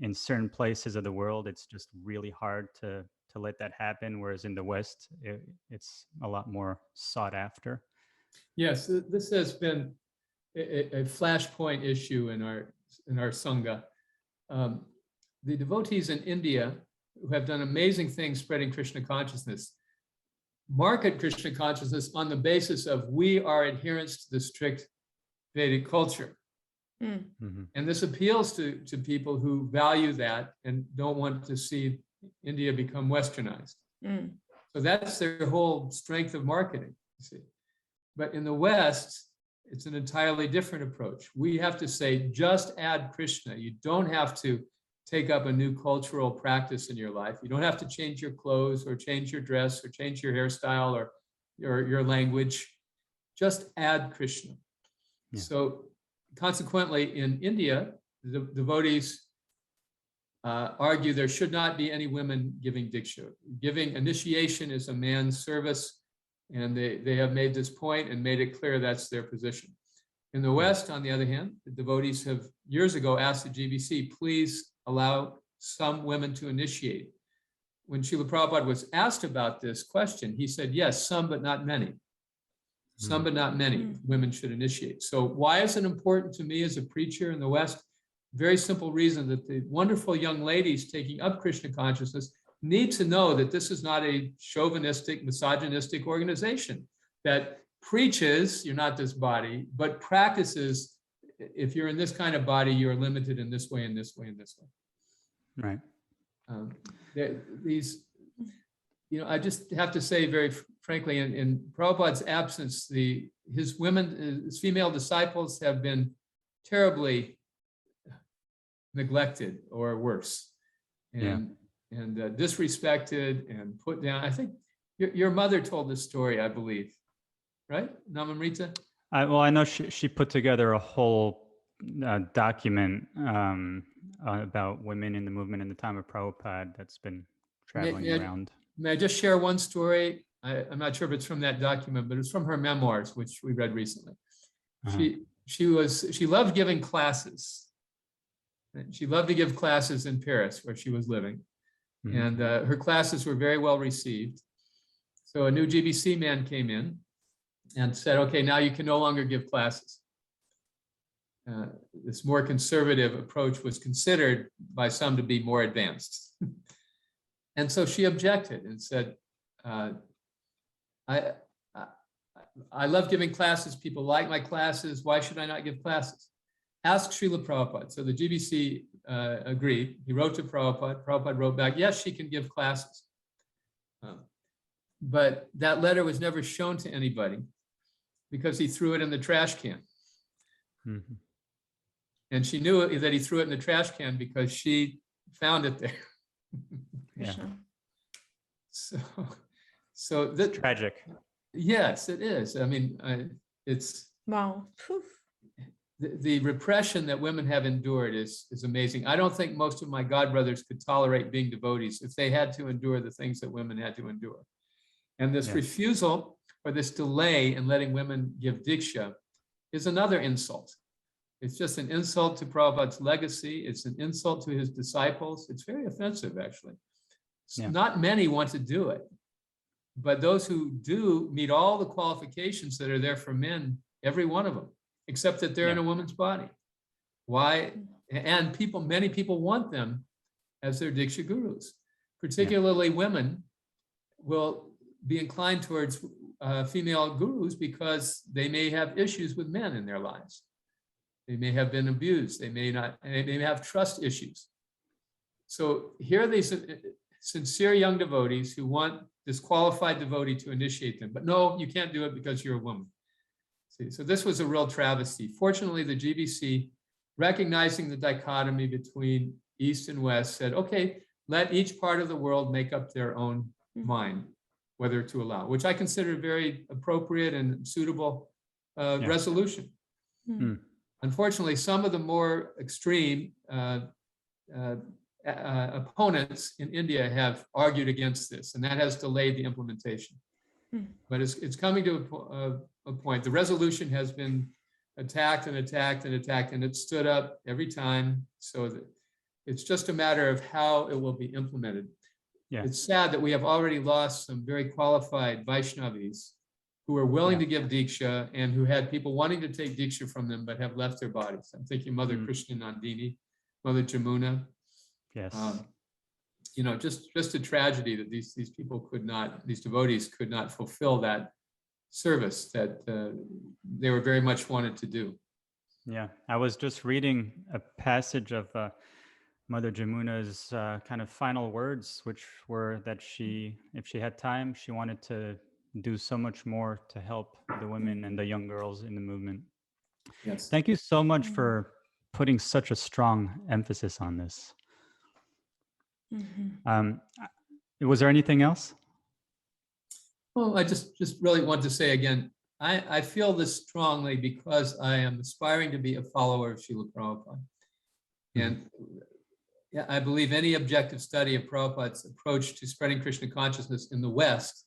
in certain places of the world, it's just really hard to let that happen, whereas in the West, it's a lot more sought after. Yes, this has been a flashpoint issue in our Sangha. The devotees in India who have done amazing things spreading Krishna consciousness market Krishna consciousness on the basis of we are adherents to the strict Vedic culture. Mm. Mhm. And this appeals to people who value that and don't want to see India become westernized. Mm. So that's their whole strength of marketing, you see. But in the West, it's an entirely different approach. We have to say, just add Krishna. You don't have to take up a new cultural practice in your life. You don't have to change your clothes or change your dress or change your hairstyle or your language. Just add Krishna. Yeah. So consequently, in India, the devotees argue there should not be any women giving diksha. Giving initiation is a man's service, and they have made this point and made it clear that's their position. In the West, on the other hand, the devotees have years ago asked the GBC, please allow some women to initiate. When Srila Prabhupada was asked about this question, he said, yes, some, but not many. Some, but not many women should initiate. So why is it important to me as a preacher in the West? Very simple reason that the wonderful young ladies taking up Krishna consciousness need to know that this is not a chauvinistic, misogynistic organization that preaches, you're not this body, but practices, if you're in this kind of body, you're limited in this way, and this way, and this way. Right. These, I just have to say very frankly, in Prabhupada's absence, his female disciples have been terribly neglected or worse, and disrespected and put down. I think your mother told this story, I believe, right, Namamrita? Well, I know she put together a whole document about women in the movement in the time of Prabhupada that's been traveling around. May I just share one story? I'm not sure if it's from that document, but it's from her memoirs, which we read recently. She loved giving classes. She loved to give classes in Paris, where she was living. And her classes were very well received. So a new GBC man came in and said, okay, now you can no longer give classes. This more conservative approach was considered by some to be more advanced. And so she objected and said, I love giving classes. People like my classes. Why should I not give classes? Ask Srila Prabhupada. So the GBC agreed. He wrote to Prabhupada. Prabhupada wrote back, yes, she can give classes. But that letter was never shown to anybody because he threw it in the trash can. Mm-hmm. And she knew that he threw it in the trash can because she found it there. Yeah. So that's tragic. Yes, it is. I mean, it's wow. The repression that women have endured is amazing. I don't think most of my godbrothers could tolerate being devotees if they had to endure the things that women had to endure. And this refusal or this delay in letting women give diksha is another insult. It's just an insult to Prabhupada's legacy. It's an insult to his disciples. It's very offensive, actually. Not many want to do it, but those who do meet all the qualifications that are there for men, every one of them, except that they're in a woman's body. Why? And many people want them as their diksha gurus. Particularly women will be inclined towards female gurus because they may have issues with men in their lives. They may have been abused. They may have trust issues. So here are these sincere young devotees who want this qualified devotee to initiate them. But no, you can't do it because you're a woman. See, so this was a real travesty. Fortunately, the GBC, recognizing the dichotomy between East and West, said, okay, let each part of the world make up their own mind, whether to allow, which I consider very appropriate and suitable resolution. Unfortunately, some of the more extreme opponents in India have argued against this, and that has delayed the implementation. But it's coming to a point. The resolution has been attacked and attacked and attacked, and it stood up every time. So that it's just a matter of how it will be implemented. Yeah. It's sad that we have already lost some very qualified Vaishnavis who are willing to give diksha and who had people wanting to take diksha from them but have left their bodies. I'm thinking Mother Krishna Nandini, Mother Jamuna. Yes. Just a tragedy that these people could not, these devotees could not fulfill that service that they were very much wanted to do. Yeah, I was just reading a passage of Mother Jamuna's kind of final words, which were that she, if she had time, she wanted to do so much more to help the women and the young girls in the movement. Yes. Thank you so much for putting such a strong emphasis on this. Was there anything else? Well, I just really want to say again, I feel this strongly because I am aspiring to be a follower of Srila Prabhupada. And yeah, I believe any objective study of Prabhupada's approach to spreading Krishna consciousness in the West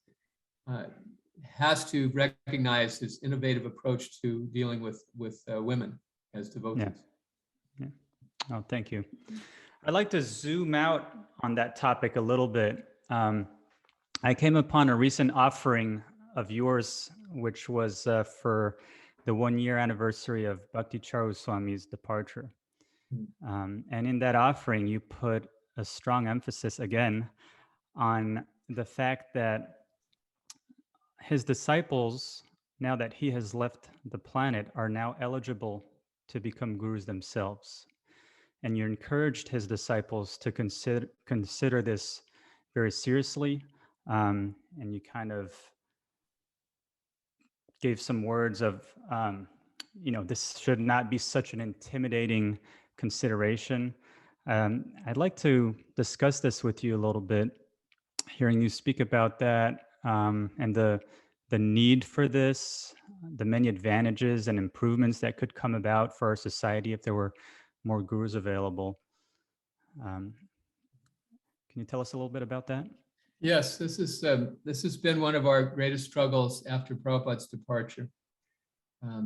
has to recognize his innovative approach to dealing with women as devotees. Yeah. Oh, thank you. I'd like to zoom out on that topic a little bit. I came upon a recent offering of yours, which was for the 1-year anniversary of Bhakti Charu Swami's departure. And in that offering, you put a strong emphasis again on the fact that his disciples, now that he has left the planet, are now eligible to become gurus themselves. And you encouraged his disciples to consider this very seriously. And you kind of gave some words of, this should not be such an intimidating consideration. I'd like to discuss this with you a little bit, hearing you speak about that and the need for this, the many advantages and improvements that could come about for our society if there were more gurus available. Can you tell us a little bit about that? Yes, this has been one of our greatest struggles after Prabhupada's departure. I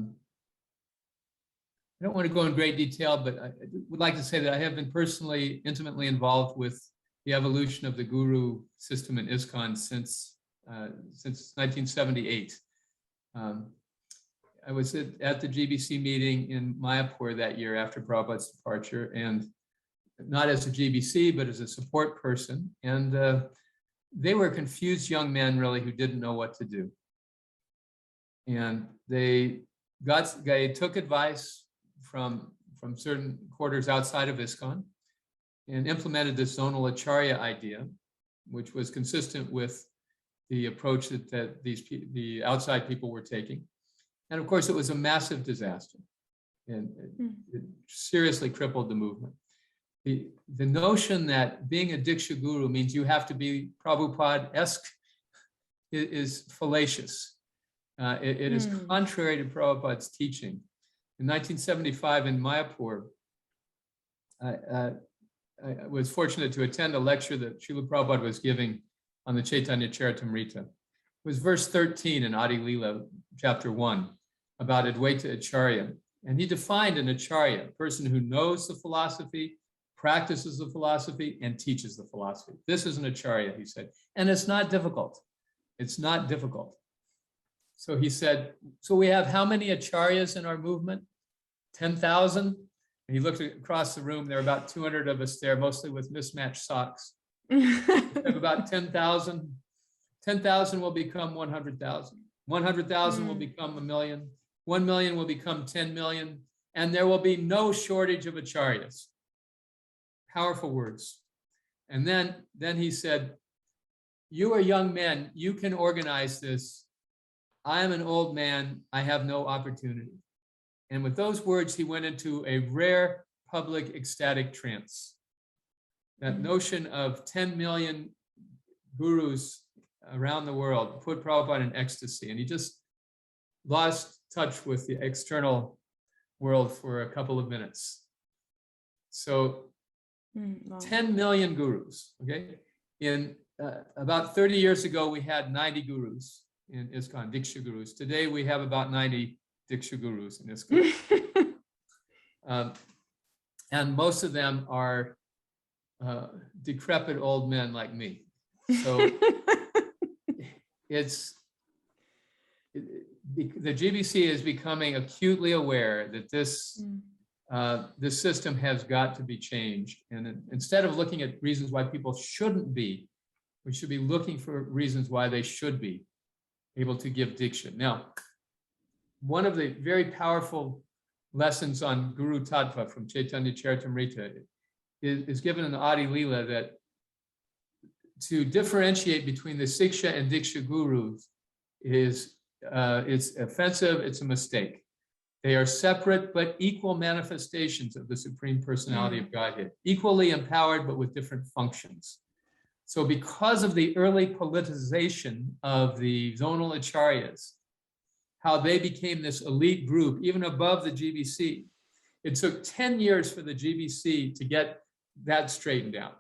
don't want to go in great detail, but I would like to say that I have been personally intimately involved with the evolution of the guru system in ISKCON since 1978. I was at the GBC meeting in Mayapur that year after Prabhupada's departure, and not as a GBC, but as a support person. And they were confused young men, really, who didn't know what to do. And they took advice from certain quarters outside of ISKCON and implemented this zonal acharya idea, which was consistent with the approach that the outside people were taking. And of course, it was a massive disaster, and it seriously crippled the movement. The notion that being a Diksha guru means you have to be Prabhupada-esque is fallacious. It is contrary to Prabhupada's teaching. In 1975 in Mayapur, I was fortunate to attend a lecture that Srila Prabhupada was giving on the Chaitanya Charitamrita. It was verse 13 in Adi Lila, chapter 1, about Advaita Acharya. And he defined an Acharya, a person who knows the philosophy, practices the philosophy, and teaches the philosophy. This is an Acharya, he said. And it's not difficult. It's not difficult. So he said, so we have how many Acharyas in our movement? 10,000? And he looked across the room. There are about 200 of us there, mostly with mismatched socks. We have about 10,000. 10,000 will become 100,000. 100,000 will become 1 million. 1 million will become 10 million. And there will be no shortage of Acharyas. Powerful words. And then he said, you are young men, you can organize this. I am an old man, I have no opportunity. And with those words, he went into a rare public ecstatic trance. That notion of 10 million gurus around the world put Prabhupada in ecstasy, and he just lost touch with the external world for a couple of minutes. So 10 million gurus, okay? In about 30 years ago, we had 90 gurus in ISKCON, Diksha gurus. Today, we have about 90 Diksha gurus in ISKCON. And most of them are decrepit old men like me. So the GBC is becoming acutely aware that this system has got to be changed. And instead of looking at reasons why people shouldn't be, we should be looking for reasons why they should be able to give Diksha. Now, one of the very powerful lessons on Guru Tattva from Chaitanya Charitamrita is given in the Adi Leela that to differentiate between the Siksha and Diksha gurus is it's offensive, it's a mistake. They are separate but equal manifestations of the Supreme Personality of Godhead, equally empowered but with different functions. So because of the early politicization of the zonal acharyas, how they became this elite group, even above the GBC, it took 10 years for the GBC to get that straightened out.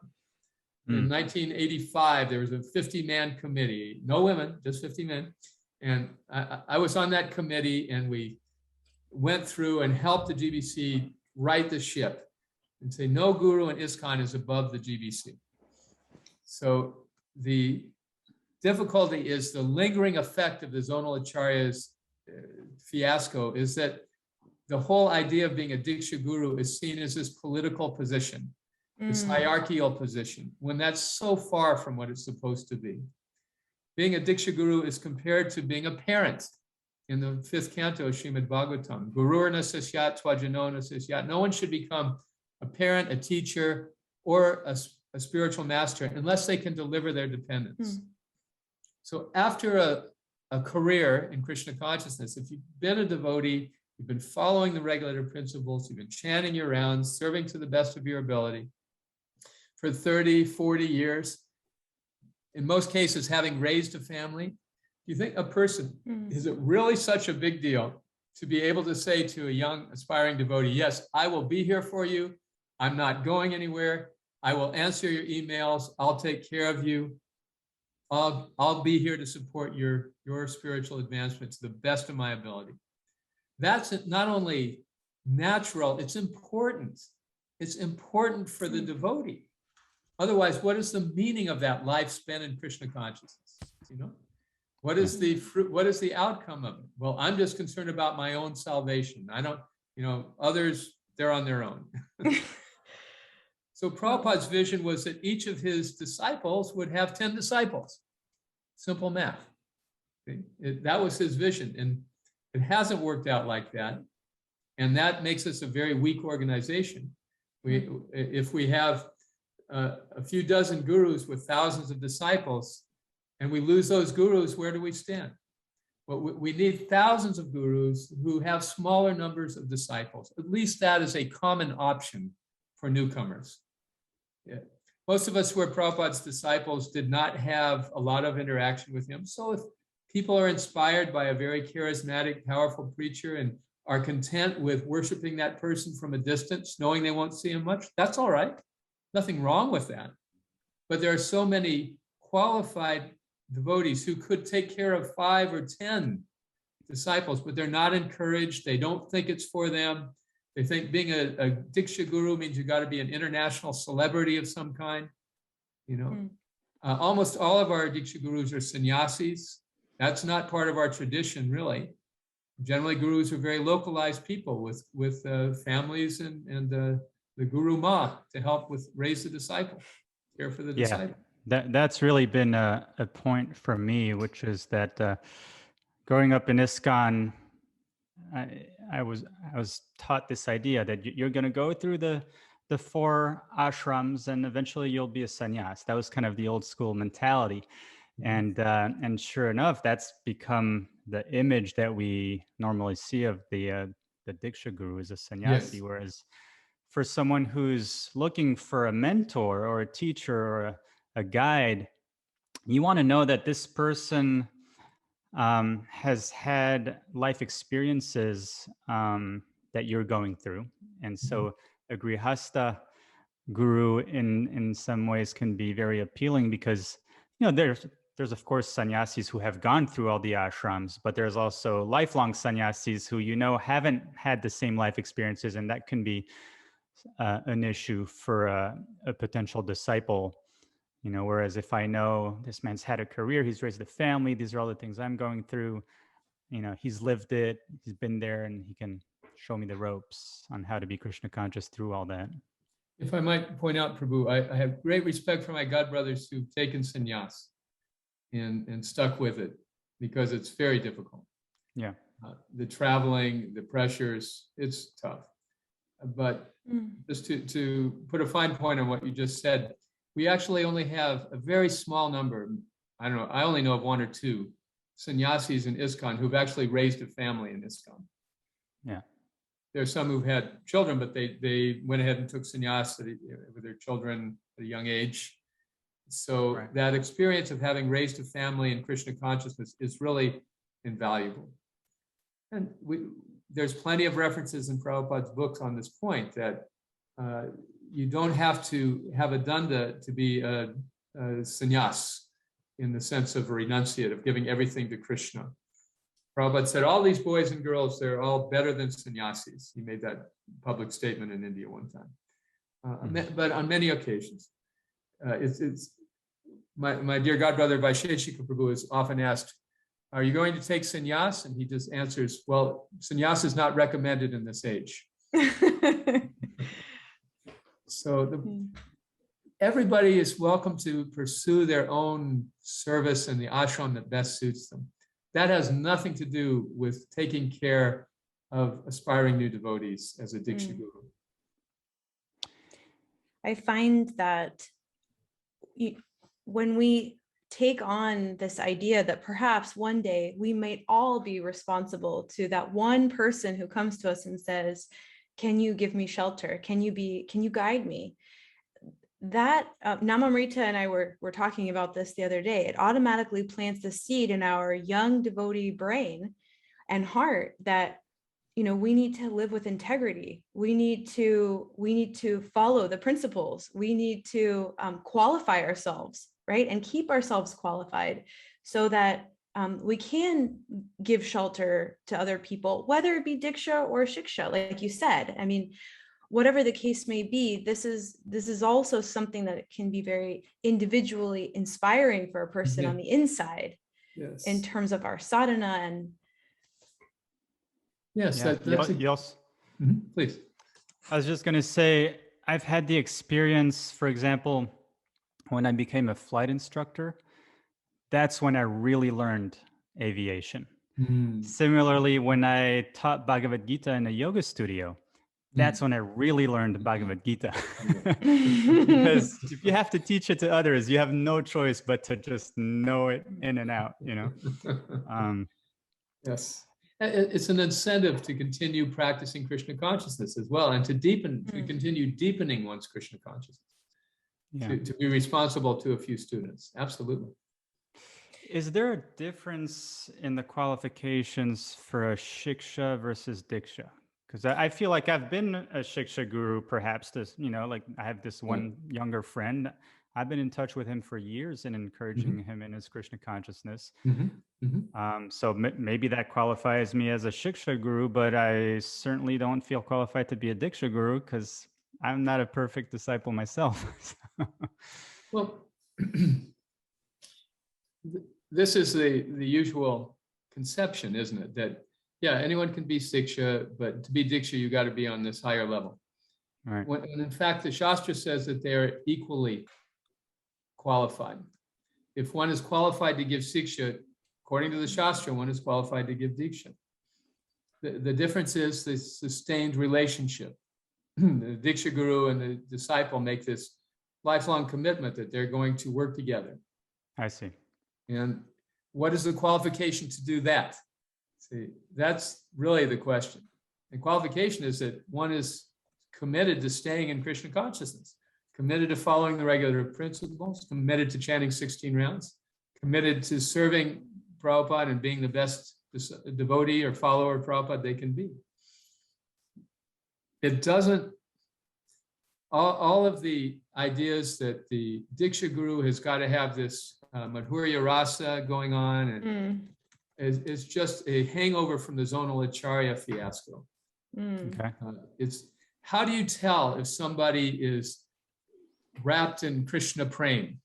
In 1985, there was a 50-man committee, no women, just 50 men. And I was on that committee, and we went through and helped the GBC right the ship and say no guru in ISKCON is above the GBC. So the difficulty is the lingering effect of the zonal acharyas fiasco is that the whole idea of being a Diksha guru is seen as this political position, this hierarchical position, when that's so far from what it's supposed to be. Being a Diksha guru is compared to being a parent in the 5th canto of Srimad Bhagavatam. Gururna sasyat tvajanona sasyat. No one should become a parent, a teacher, or a spiritual master unless they can deliver their dependents. So after a career in Krishna consciousness, if you've been a devotee, you've been following the regulator principles, you've been chanting your rounds, serving to the best of your ability for 30, 40 years, in most cases, having raised a family, you think a person, is it really such a big deal to be able to say to a young aspiring devotee, yes, I will be here for you. I'm not going anywhere. I will answer your emails. I'll take care of you. I'll be here to support your spiritual advancement to the best of my ability. That's not only natural, it's important. It's important for the devotee. Otherwise, what is the meaning of that life spent in Krishna consciousness? You know, what is the fruit? What is the outcome of it? Well, I'm just concerned about my own salvation. I don't, others, they're on their own. So Prabhupada's vision was that each of his disciples would have 10 disciples. Simple math. That was his vision. And it hasn't worked out like that. And that makes us a very weak organization. If we have a few dozen gurus with thousands of disciples, and we lose those gurus, where do we stand? Well, we need thousands of gurus who have smaller numbers of disciples. At least that is a common option for newcomers. Yeah. Most of us who are Prabhupada's disciples did not have a lot of interaction with him. So if people are inspired by a very charismatic, powerful preacher and are content with worshiping that person from a distance, knowing they won't see him much, that's all right. Nothing wrong with that. But there are so many qualified devotees who could take care of 5 or 10 disciples, but they're not encouraged. They don't think it's for them. They think being a Diksha guru means you got to be an international celebrity of some kind. Almost all of our Diksha gurus are sannyasis. That's not part of our tradition, really. Generally, gurus are very localized people with families and the guru ma to help raise the disciple, care for the disciple. That's really been a point for me, which is that growing up in ISKCON, I was taught this idea that you're going to go through the 4 ashrams and eventually you'll be a sannyas. That was kind of the old school mentality. And sure enough, that's become the image that we normally see of the Diksha guru as a sannyasi. Yes. Whereas for someone who's looking for a mentor or a teacher or a guide, you want to know that this person has had life experiences that you're going through. And so a grihasta guru in some ways can be very appealing because, there's of course sannyasis who have gone through all the ashrams, but there's also lifelong sannyasis who, haven't had the same life experiences. And that can be an issue for a potential disciple. Whereas if I know this man's had a career, he's raised a family, these are all the things I'm going through, he's lived it, he's been there, and he can show me the ropes on how to be Krishna conscious through all that. If I might point out, Prabhu, I have great respect for my godbrothers who've taken sannyas and stuck with it because it's very difficult. Yeah. the traveling, the pressures, it's tough. But just to put a fine point on what you just said, we actually only have a very small number. I don't know, I only know of one or two sannyasis in ISKCON who've actually raised a family in ISKCON. Yeah. There's some who've had children, but they went ahead and took sannyas with their children at a young age. So that experience of having raised a family in Krishna consciousness is really invaluable. And there's plenty of references in Prabhupada's books on this point that you don't have to have a danda to be a sannyas in the sense of a renunciate, of giving everything to Krishna. Prabhupada said, all these boys and girls, they're all better than sannyasis. He made that public statement in India one time. But on many occasions, my dear godbrother Vaisheshika Prabhu is often asked, are you going to take sannyas? And he just answers, well, sannyas is not recommended in this age. So everybody is welcome to pursue their own service in the ashram that best suits them. That has nothing to do with taking care of aspiring new devotees as a Diksha Guru. I find that when we take on this idea that perhaps one day we might all be responsible to that one person who comes to us and says, can you give me shelter? Can you guide me? That Namamrita and I were talking about this the other day. It automatically plants the seed in our young devotee brain and heart that, we need to live with integrity. We need to follow the principles. We need to qualify ourselves, right? And keep ourselves qualified so that we can give shelter to other people, whether it be Diksha or Shiksha, like you said. I mean, whatever the case may be, this is also something that can be very individually inspiring for a person on the inside. Yes. In terms of our sadhana and. Yes, yeah. that's please. I was just going to say, I've had the experience, for example, when I became a flight instructor, that's when I really learned aviation. Similarly, when I taught Bhagavad Gita in a yoga studio, that's when I really learned Bhagavad Gita. Because if you have to teach it to others, you have no choice but to just know it in and out, Yes. It's an incentive to continue practicing Krishna consciousness as well, and to continue deepening one's Krishna consciousness, to be responsible to a few students. Absolutely. Is there a difference in the qualifications for a Shiksha versus Diksha? Because I feel like I've been a Shiksha guru, perhaps this, like I have this one younger friend. I've been in touch with him for years and encouraging him in his Krishna consciousness. So maybe that qualifies me as a Shiksha guru, but I certainly don't feel qualified to be a Diksha guru because I'm not a perfect disciple myself. Well, this is the usual conception, isn't it? That, anyone can be Siksha, but to be Diksha, you got to be on this higher level. Right. When in fact, the Shastra says that they're equally qualified. If one is qualified to give Siksha, according to the Shastra, one is qualified to give Diksha. The difference is the sustained relationship. The Diksha guru and the disciple make this lifelong commitment that they're going to work together. I see. And what is the qualification to do that? See, that's really the question. The qualification is that one is committed to staying in Krishna consciousness, committed to following the regular principles, committed to chanting 16 rounds, committed to serving Prabhupada and being the best devotee or follower of Prabhupada they can be. It doesn't, all of the ideas that the Diksha guru has got to have this Madhurya Rasa going on, and is just a hangover from the zonal acharya fiasco. Okay. It's, how do you tell if somebody is wrapped in Krishna prem?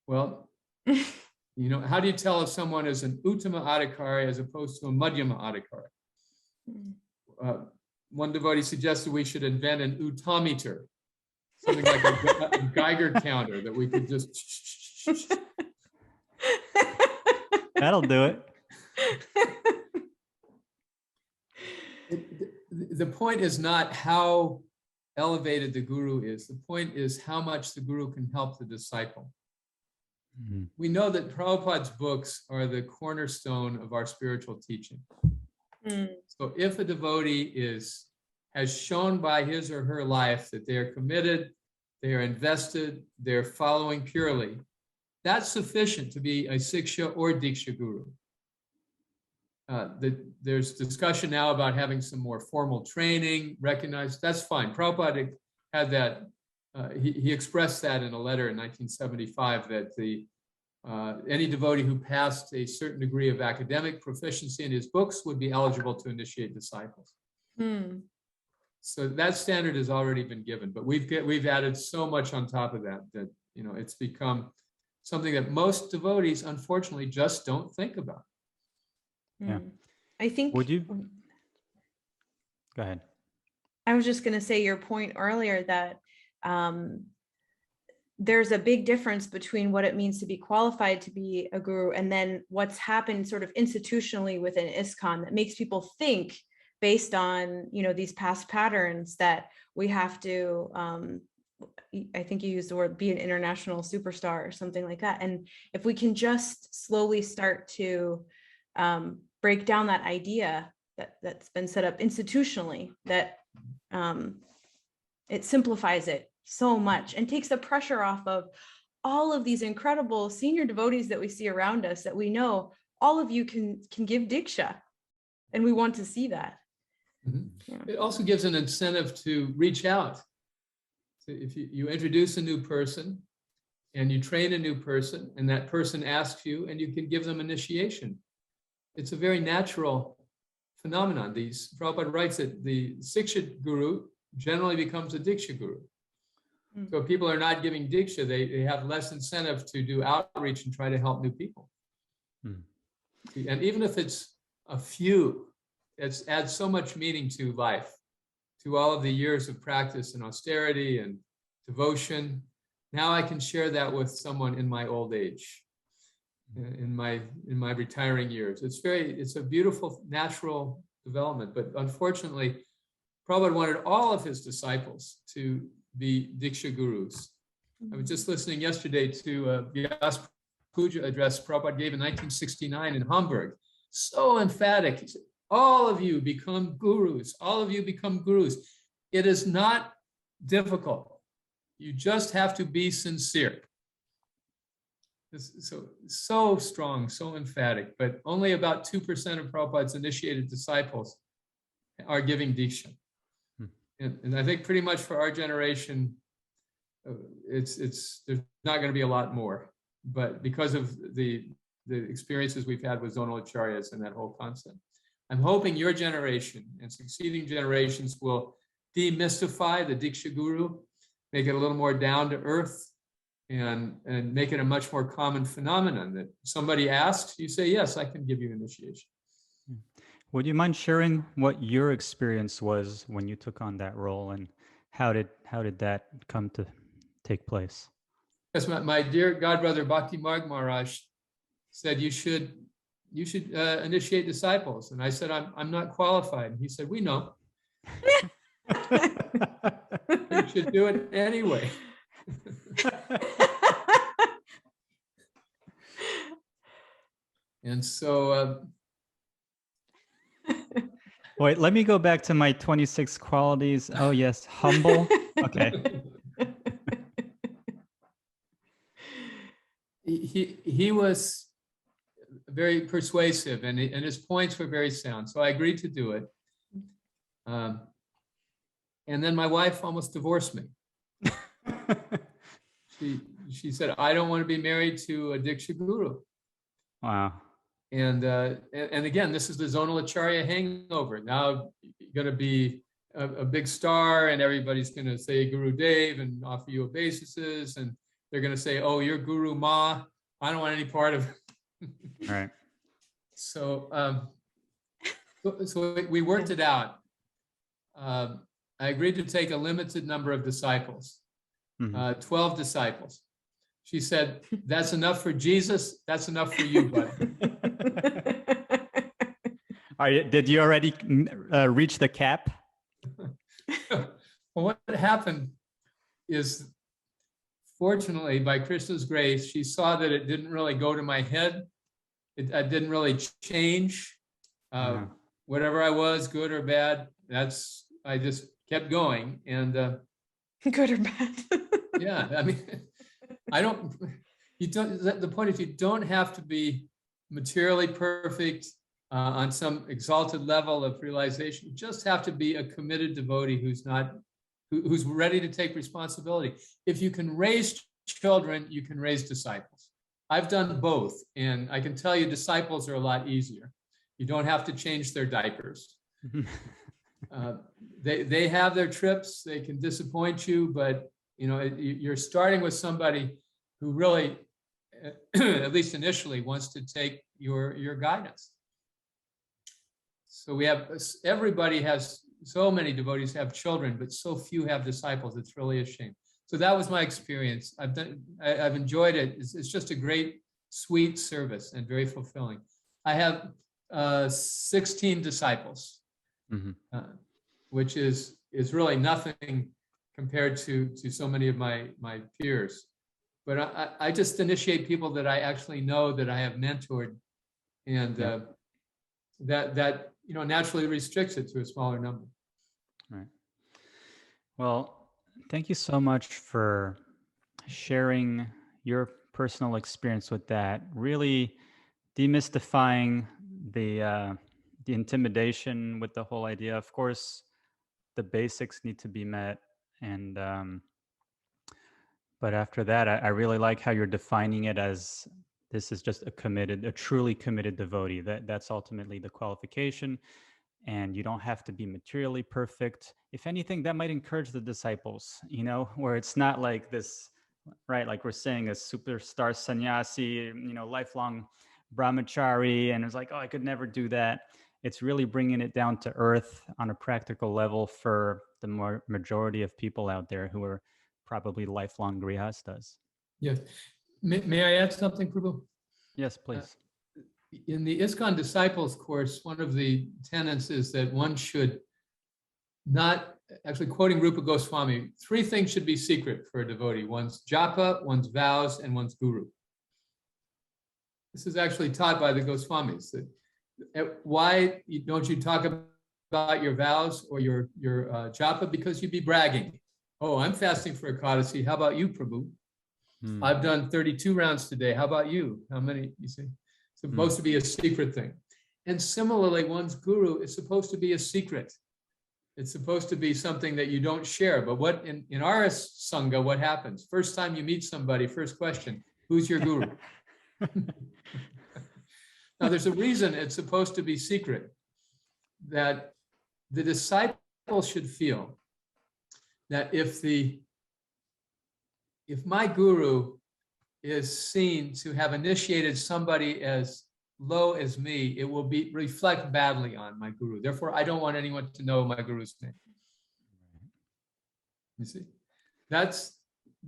Well, how do you tell if someone is an Uttama Adhikari as opposed to a Madhyama Adhikari? One devotee suggested we should invent an Uttameter, something like a Geiger counter that we could just... That'll do it. The point is not how elevated the guru is. The point is how much the guru can help the disciple. Mhm. We know that Prabhupada's books are the cornerstone of our spiritual teaching. So if a devotee has shown by his or her life that they are committed, they are invested, they're following purely, that's sufficient to be a Siksha or Diksha guru. There's discussion now about having some more formal training, recognized, that's fine. Prabhupada had that, he expressed that in a letter in 1975, that any devotee who passed a certain degree of academic proficiency in his books would be eligible to initiate disciples. So that standard has already been given, but we've added so much on top of that it's become something that most devotees, unfortunately, just don't think about. Yeah. I think. Would you? Go ahead. I was just going to say your point earlier that there's a big difference between what it means to be qualified to be a guru and then what's happened sort of institutionally within ISKCON that makes people think based on, these past patterns that we have to, I think you used the word, be an international superstar or something like that. And if we can just slowly start to break down that idea that's been set up institutionally, that it simplifies it so much and takes the pressure off of all of these incredible senior devotees that we see around us, that we know all of you can give Diksha, and we want to see that. Yeah. It also gives an incentive to reach out. So if you introduce a new person and you train a new person and that person asks you and you can give them initiation, it's a very natural phenomenon. Prabhupada writes that the Siksha guru generally becomes a Diksha guru. So if people are not giving Diksha, they have less incentive to do outreach and try to help new people. And even if it's a few, it adds so much meaning to life, to all of the years of practice and austerity and devotion. Now I can share that with someone in my old age, in my retiring years. It's a beautiful natural development, but unfortunately, Prabhupada wanted all of his disciples to be Diksha gurus. I was just listening yesterday to a Vyas Puja address Prabhupada gave in 1969 in Hamburg. So emphatic. He said, all of you become gurus. All of you become gurus. It is not difficult. You just have to be sincere. So strong, so emphatic, but only about 2% of Prabhupada's initiated disciples are giving Diksha. And I think pretty much for our generation, there's not going to be a lot more, but because of the experiences we've had with zonal acharyas and that whole concept, I'm hoping your generation and succeeding generations will demystify the Diksha guru, make it a little more down to earth, and make it a much more common phenomenon that somebody asks, you say, yes, I can give you initiation. Would you mind sharing what your experience was when you took on that role, and how did that come to take place? Yes, my dear godbrother Bhakti Marg Maharaj said you should initiate disciples, and I said I'm not qualified. And he said, we know. You should do it anyway. And so. Wait, let me go back to my 26 qualities. Oh, yes, humble. Okay. He was very persuasive, and his points were very sound. So I agreed to do it. And then my wife almost divorced me. She said, I don't want to be married to a Diksha guru. Wow. And again, this is the zonal acharya hangover. Now you're going to be a big star, and everybody's going to say Guru Dev and offer you obeisances, and they're going to say, oh, you're Guru Ma. I don't want any part of it. Right. So we worked it out. I agreed to take a limited number of disciples, 12 disciples. She said, that's enough for Jesus. That's enough for you, buddy. Did you already reach the cap? Well, what happened is, fortunately, by Krishna's grace, she saw that it didn't really go to my head. I didn't really change. Whatever I was, good or bad, I just kept going. And Good or bad. yeah, I mean, the point is, you don't have to be materially perfect on some exalted level of realization. You just have to be a committed devotee who's ready to take responsibility. If you can raise children, you can raise disciples. I've done both, and I can tell you disciples are a lot easier. You don't have to change their diapers. They have their trips, they can disappoint you, but you're starting with somebody who really, at least initially, wants to take your guidance. So everybody has, so many devotees have children, but so few have disciples. It's really a shame. So that was my experience. I've enjoyed it. It's just a great, sweet service and very fulfilling. I have 16 disciples, which is really nothing compared to so many of my peers. But I just initiate people that I actually know, that I have mentored, and that naturally restricts it to a smaller number. Right. Well, thank you so much for sharing your personal experience with that. Really demystifying the intimidation with the whole idea. Of course, the basics need to be met, and but after that, I really like how you're defining it as this is just a truly committed devotee. That's ultimately the qualification. And you don't have to be materially perfect. If anything, that might encourage the disciples, where it's not like this, right? Like we're saying, a superstar sannyasi, lifelong brahmachari, and it's like, oh, I could never do that. It's really bringing it down to earth on a practical level for the majority of people out there who are probably lifelong grihastas. Yes. May I add something, Prabhu? Yes, please. In the ISKCON Disciples course, one of the tenets is that one should not, actually quoting Rupa Goswami, 3 things should be secret for a devotee: one's japa, one's vows, and one's guru. This is actually taught by the Goswamis. Why don't you talk about your vows or your japa? Because you'd be bragging. Oh, I'm fasting for Ekadasi. How about you, Prabhu? I've done 32 rounds today. How about you? How many? You see? It's supposed to be a secret thing. And similarly, one's guru is supposed to be a secret. It's supposed to be something that you don't share. But what in our Sangha, what happens? First time you meet somebody, first question, who's your guru? Now, there's a reason it's supposed to be secret, that the disciple should feel that if my guru is seen to have initiated somebody as low as me, it will reflect badly on my guru. Therefore, I don't want anyone to know my guru's name. You see, that's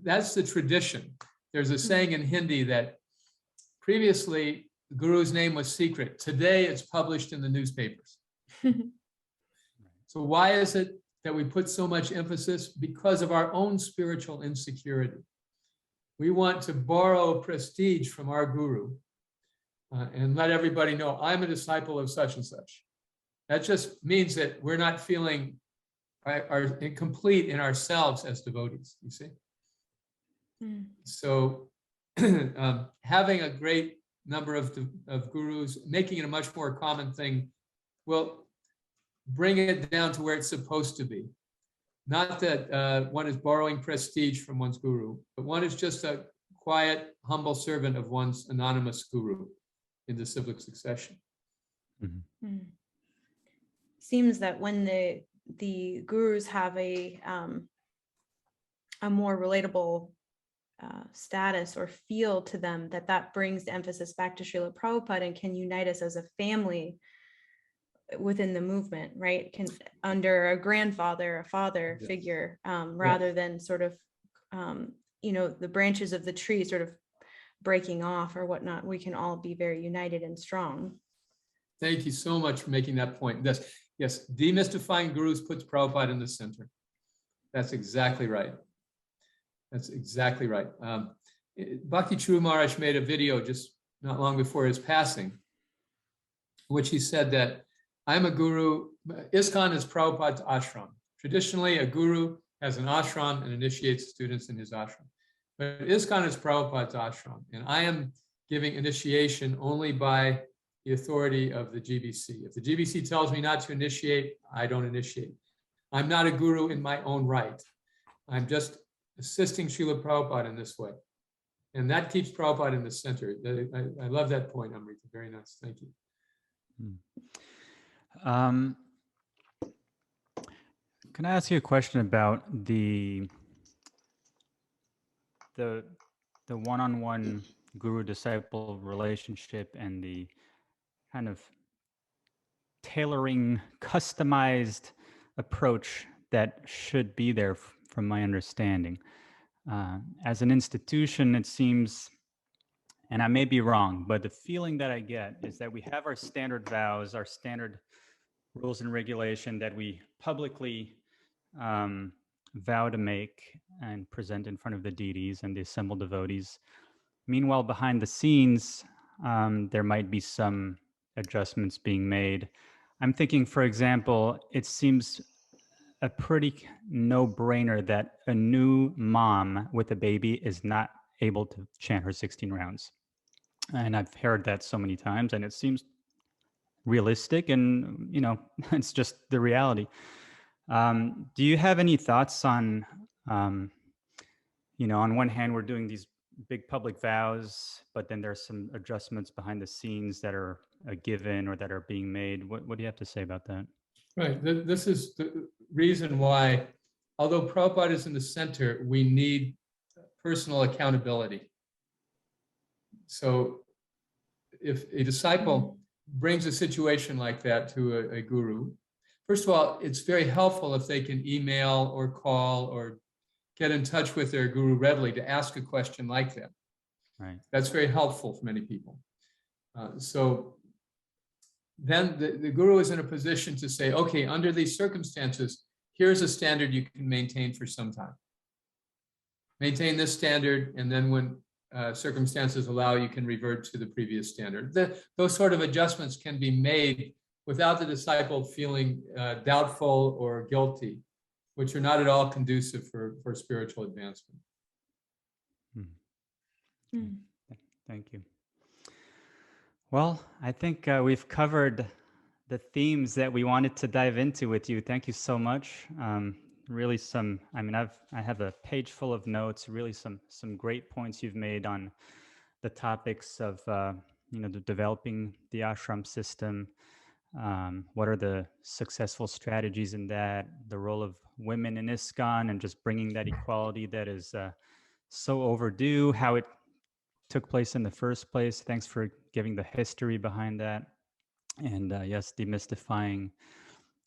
the tradition. There's a saying in Hindi that previously the guru's name was secret. Today it's published in the newspapers. So why is it that we put so much emphasis? Because of our own spiritual insecurity. We want to borrow prestige from our guru and let everybody know I'm a disciple of such and such. That just means that we're not feeling are incomplete in ourselves as devotees, you see? So having a great number of gurus, making it a much more common thing, will bring it down to where it's supposed to be. Not that one is borrowing prestige from one's guru, but one is just a quiet, humble servant of one's anonymous guru in the civic succession. Seems that when the gurus have a more relatable status or feel to them, that brings the emphasis back to Srila Prabhupada and can unite us as a family within the movement, right? Under a grandfather, a father figure, rather than sort of, the branches of the tree sort of breaking off or whatnot. We can all be very united and strong. Thank you so much for making that point. Yes, demystifying gurus puts Prabhupada in the center. That's exactly right. That's exactly right. Bhakti True Maharaj made a video just not long before his passing, in which he said that I'm a guru. ISKCON is Prabhupada's ashram. Traditionally, a guru has an ashram and initiates students in his ashram. But ISKCON is Prabhupada's ashram, and I am giving initiation only by the authority of the GBC. If the GBC tells me not to initiate, I don't initiate. I'm not a guru in my own right. I'm just assisting Srila Prabhupada in this way. And that keeps Prabhupada in the center. I love that point, Amrita. Very nice. Thank you. Can I ask you a question about the one-on-one guru-disciple relationship and the kind of tailoring, customized approach that should be there from my understanding? As an institution, it seems, and I may be wrong, but the feeling that I get is that we have our standard vows, our standard rules and regulation that we publicly vow to make and present in front of the deities and the assembled devotees. Meanwhile, behind the scenes, there might be some adjustments being made. I'm thinking, for example, it seems a pretty no-brainer that a new mom with a baby is not able to chant her 16 rounds. And I've heard that so many times, and it seems realistic, and it's just the reality. Do you have any thoughts on, on one hand, we're doing these big public vows, but then there's some adjustments behind the scenes that are a given or that are being made. What do you have to say about that? Right. This is the reason why, although Prabhupada is in the center, we need personal accountability. So if a disciple brings a situation like that to a guru, first of all, it's very helpful if they can email or call or get in touch with their guru readily to ask a question like that. Right. That's very helpful for many people. So then the guru is in a position to say, okay, under these circumstances, here's a standard you can maintain for some time. Maintain this standard, and then when circumstances allow, you can revert to the previous standard. Those sort of adjustments can be made without the disciple feeling doubtful or guilty, which are not at all conducive for spiritual advancement. Thank you. Well, I think we've covered the themes that we wanted to dive into with you. Thank you so much. Really I have a page full of notes, really some great points you've made on the topics of, the developing the ashram system. What are the successful strategies in that, the role of women in ISKCON and just bringing that equality that is so overdue, how it took place in the first place. Thanks for giving the history behind that. And yes, demystifying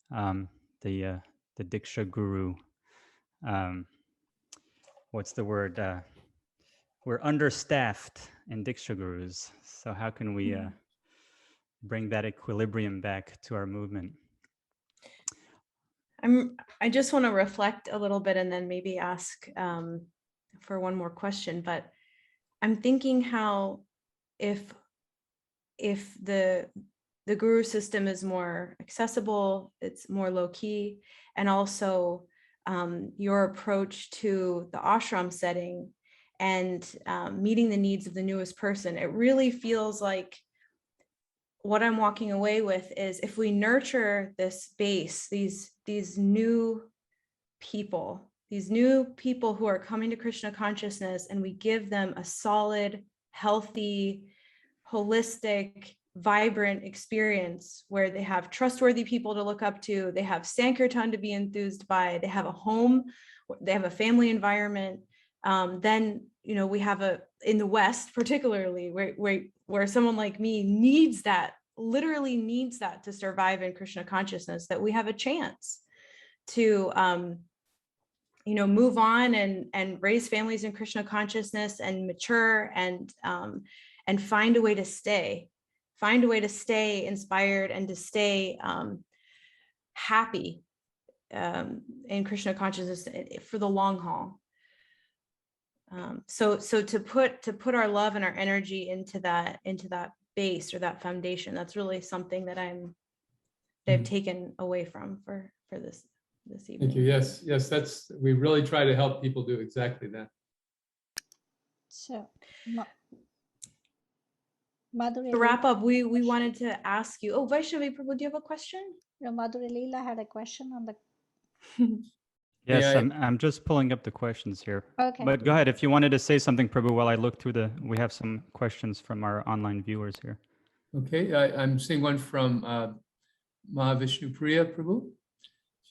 the Diksha Guru. What's the word? We're understaffed in Diksha Gurus. So how can we bring that equilibrium back to our movement? I just want to reflect a little bit and then maybe ask for one more question, but I'm thinking how if the guru system is more accessible, it's more low key, and also your approach to the ashram setting and meeting the needs of the newest person, it really feels like what I'm walking away with is if we nurture this base, these new people who are coming to Krishna consciousness, and we give them a solid, healthy, holistic, vibrant experience where they have trustworthy people to look up to, they have Sankirtan to be enthused by, they have a home, they have a family environment, then we have in the West particularly where someone like me literally needs that to survive in Krishna consciousness, that we have a chance to move on and raise families in Krishna consciousness and mature and find a way to stay find a way to stay inspired and to stay happy in Krishna consciousness for the long haul. So to put our love and our energy into that base or that foundation, that's really something that I've taken away from for this evening. Thank you. Yes, we really try to help people do exactly that. So, To wrap up, we wanted to ask you. Oh, Vaishnavi Prabhu, do you have a question? Madhuri Leela had a question on the. Yes, Yeah, I'm just pulling up the questions here. Okay. But go ahead, if you wanted to say something, Prabhu, while I look through we have some questions from our online viewers here. Okay, I'm seeing one from Mahavishnu Priya Prabhu.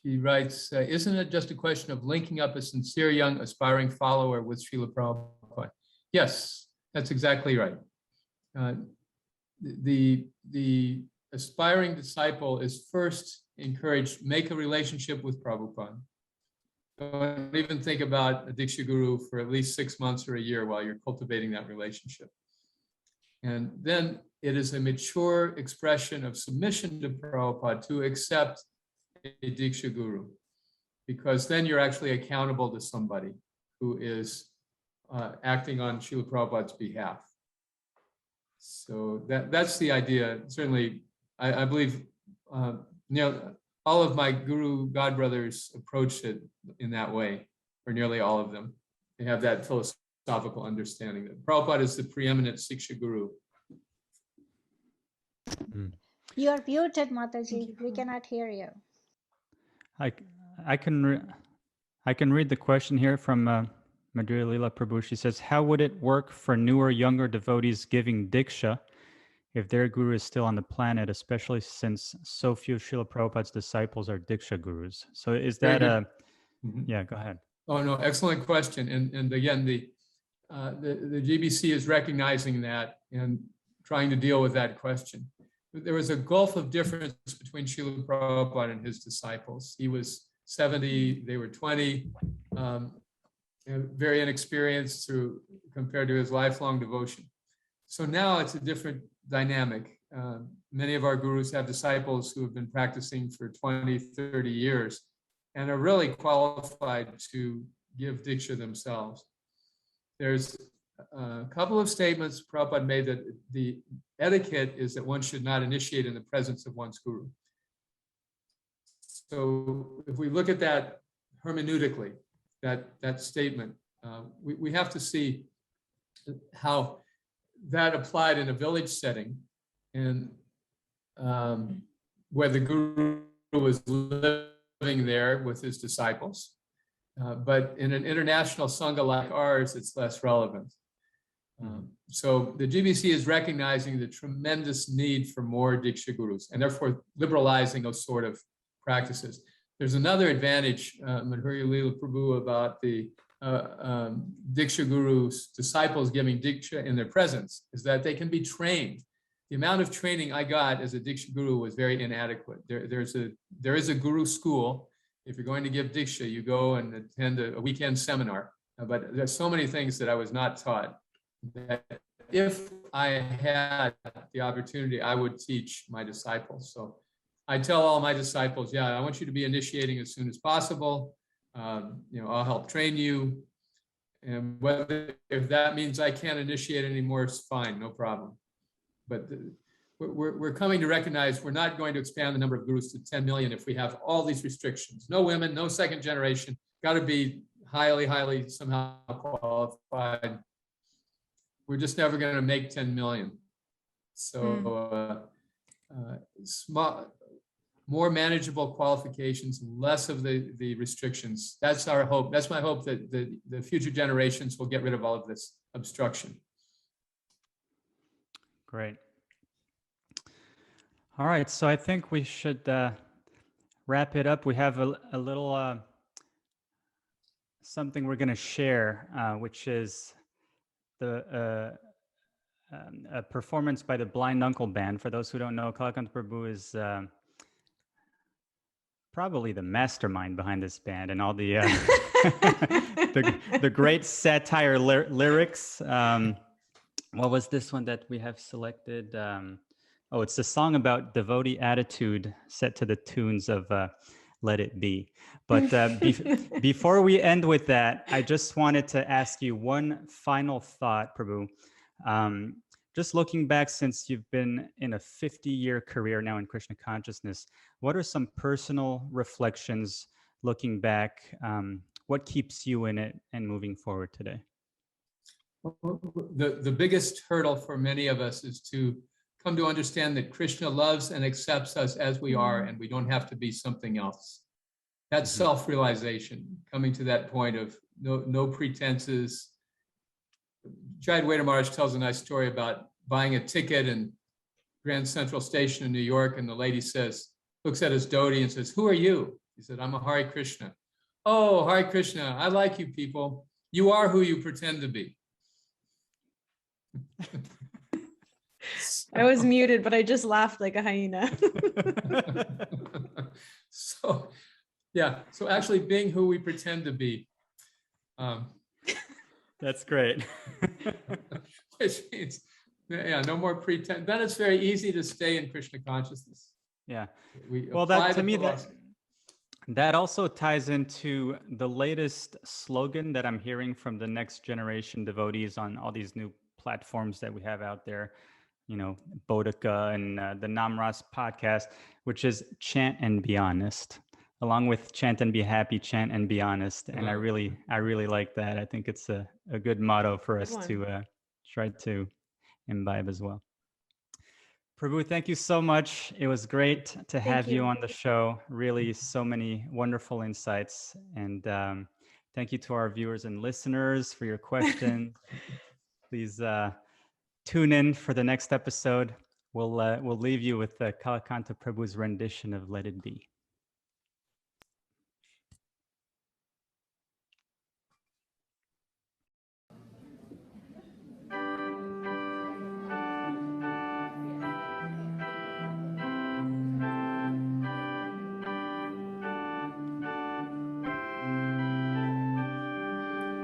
She writes, isn't it just a question of linking up a sincere young aspiring follower with Srila Prabhupada? Yes, that's exactly right. The aspiring disciple is first encouraged, make a relationship with Prabhupada. Don't even think about a Diksha Guru for at least 6 months or a year while you're cultivating that relationship. And then it is a mature expression of submission to Prabhupada to accept a Diksha Guru, because then you're actually accountable to somebody who is acting on Srila Prabhupada's behalf. So that's the idea. Certainly, I believe all of my Guru Godbrothers approached it in that way, or nearly all of them. They have that philosophical understanding that Prabhupada is the preeminent Siksha Guru. You are muted, Mataji. We cannot hear you. I can read the question here from Madhuri Leela Prabhu. She says, how would it work for newer, younger devotees giving Diksha if their guru is still on the planet, especially since so few Srila Prabhupada's disciples are Diksha gurus? So is that yeah, go ahead. Oh, no, excellent question. And again, the GBC is recognizing that and trying to deal with that question. There was a gulf of difference between Srila Prabhupada and his disciples. He was 70, they were 20, and very inexperienced compared to his lifelong devotion. So now it's a different dynamic. Many of our gurus have disciples who have been practicing for 20, 30 years and are really qualified to give Diksha themselves. There's a couple of statements Prabhupada made that the etiquette is that one should not initiate in the presence of one's guru. So if we look at that hermeneutically, that statement, we have to see how that applied in a village setting and where the guru was living there with his disciples. But in an international sangha like ours, it's less relevant. So the GBC is recognizing the tremendous need for more Diksha Gurus and therefore liberalizing those sort of practices. There's another advantage, Madhuri Leela Prabhu, about the Diksha Gurus, disciples giving Diksha in their presence, is that they can be trained. The amount of training I got as a Diksha Guru was very inadequate. There is a Guru school. If you're going to give Diksha, you go and attend a weekend seminar. But there's so many things that I was not taught that if I had the opportunity, I would teach my disciples. So I tell all my disciples, yeah, I want you to be initiating as soon as possible. I'll help train you. And if that means I can't initiate anymore, it's fine, no problem. But we're coming to recognize we're not going to expand the number of gurus to 10 million if we have all these restrictions. No women, no second generation, got to be highly, highly somehow qualified. We're just never going to make 10 million. So more manageable qualifications, less of the restrictions. That's our hope. That's my hope, that the future generations will get rid of all of this obstruction. Great. All right, so I think we should wrap it up. We have a little something we're going to share, which is a performance by the Blind Uncle Band. For those who don't know, Kalakantha Prabhu is probably the mastermind behind this band and all the the great satire lyrics. What was this one that we have selected? Oh, it's a song about devotee attitude set to the tunes of Let It Be. But before we end with that, I just wanted to ask you one final thought, Prabhu. Just looking back, since you've been in a 50-year career now in Krishna consciousness, what are some personal reflections looking back? What keeps you in it and moving forward today? The biggest hurdle for many of us is to come to understand that Krishna loves and accepts us as we are, and we don't have to be something else. That's self-realization, coming to that point of no pretenses. Jai Advaita Maharaj tells a nice story about buying a ticket in Grand Central Station in New York, and the lady looks at his dhoti and says, "Who are you?" He said, "I'm a Hare Krishna." "Oh, Hare Krishna, I like you people. You are who you pretend to be." I was muted, but I just laughed like a hyena. So actually being who we pretend to be. That's great. Which means, no more pretend. Then it's very easy to stay in Krishna consciousness. Yeah. Well, that to me, that also ties into the latest slogan that I'm hearing from the next generation devotees on all these new platforms that we have out there, Bodhika and the Namras podcast, which is chant and be honest. Along with chant and be happy, chant and be honest. And I really like that. I think it's a good motto for us to try to imbibe as well. Prabhu, thank you so much. It was great to have you on the show. Really, so many wonderful insights. And thank you to our viewers and listeners for your questions. Please tune in for the next episode. We'll leave you with Kalakantha Prabhu's rendition of Let It Be.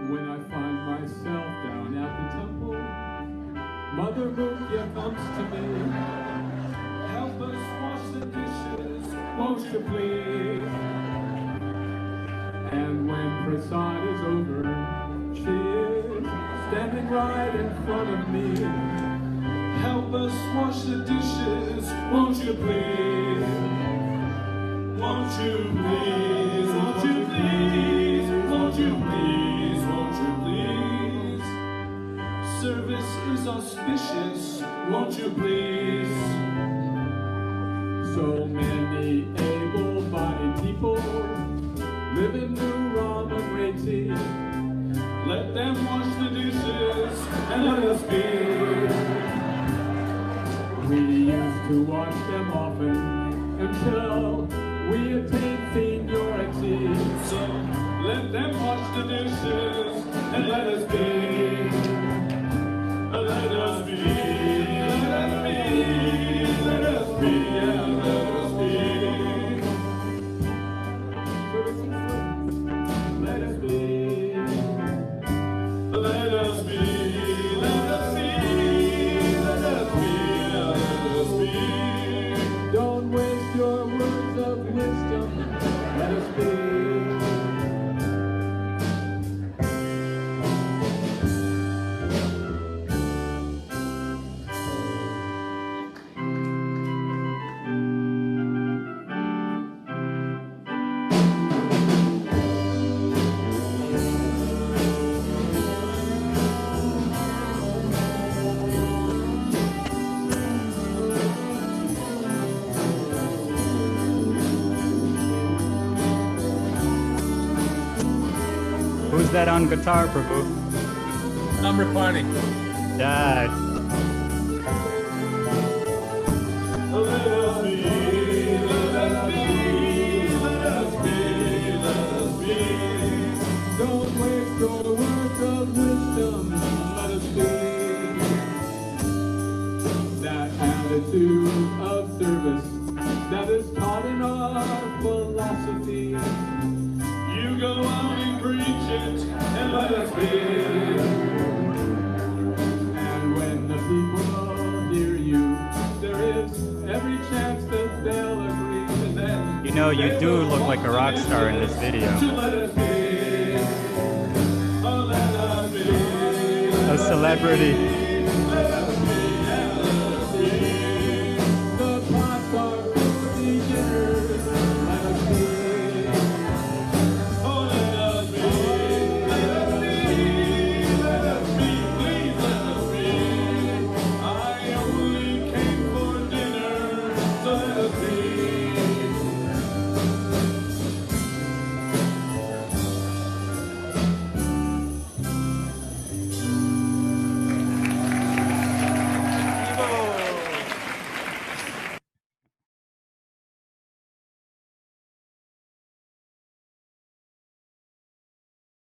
When I find myself down at the temple, Mother Mukya comes to me. Help us wash the dishes, won't you please? And when prasad is over, she is standing right in front of me. Help us wash the dishes, won't you please? Won't you please? Won't you please? Won't you please? Won't you please? Service is auspicious, won't you please? So many able-bodied people live in New Ramakriti. Let them wash the dishes and let us be. We used to wash them often until we attain seniority. So let them wash the dishes and let us be. Let us be. Let us be. Let us be. Yeah, let us be. Let us be. Let us be. Let us be. Let us be. Let us be. Don't waste your words of wisdom. Let us be. Who's that on guitar, Prabhu? Amrapani. Yeah. Let us be, let us be, let us be, let us be. Don't waste your words of wisdom, let us be. That attitude of service that is taught in our philosophy. You go out and preach it, and let us be. And when the people hear you, there is know, you do look like a rock star in this video. A celebrity.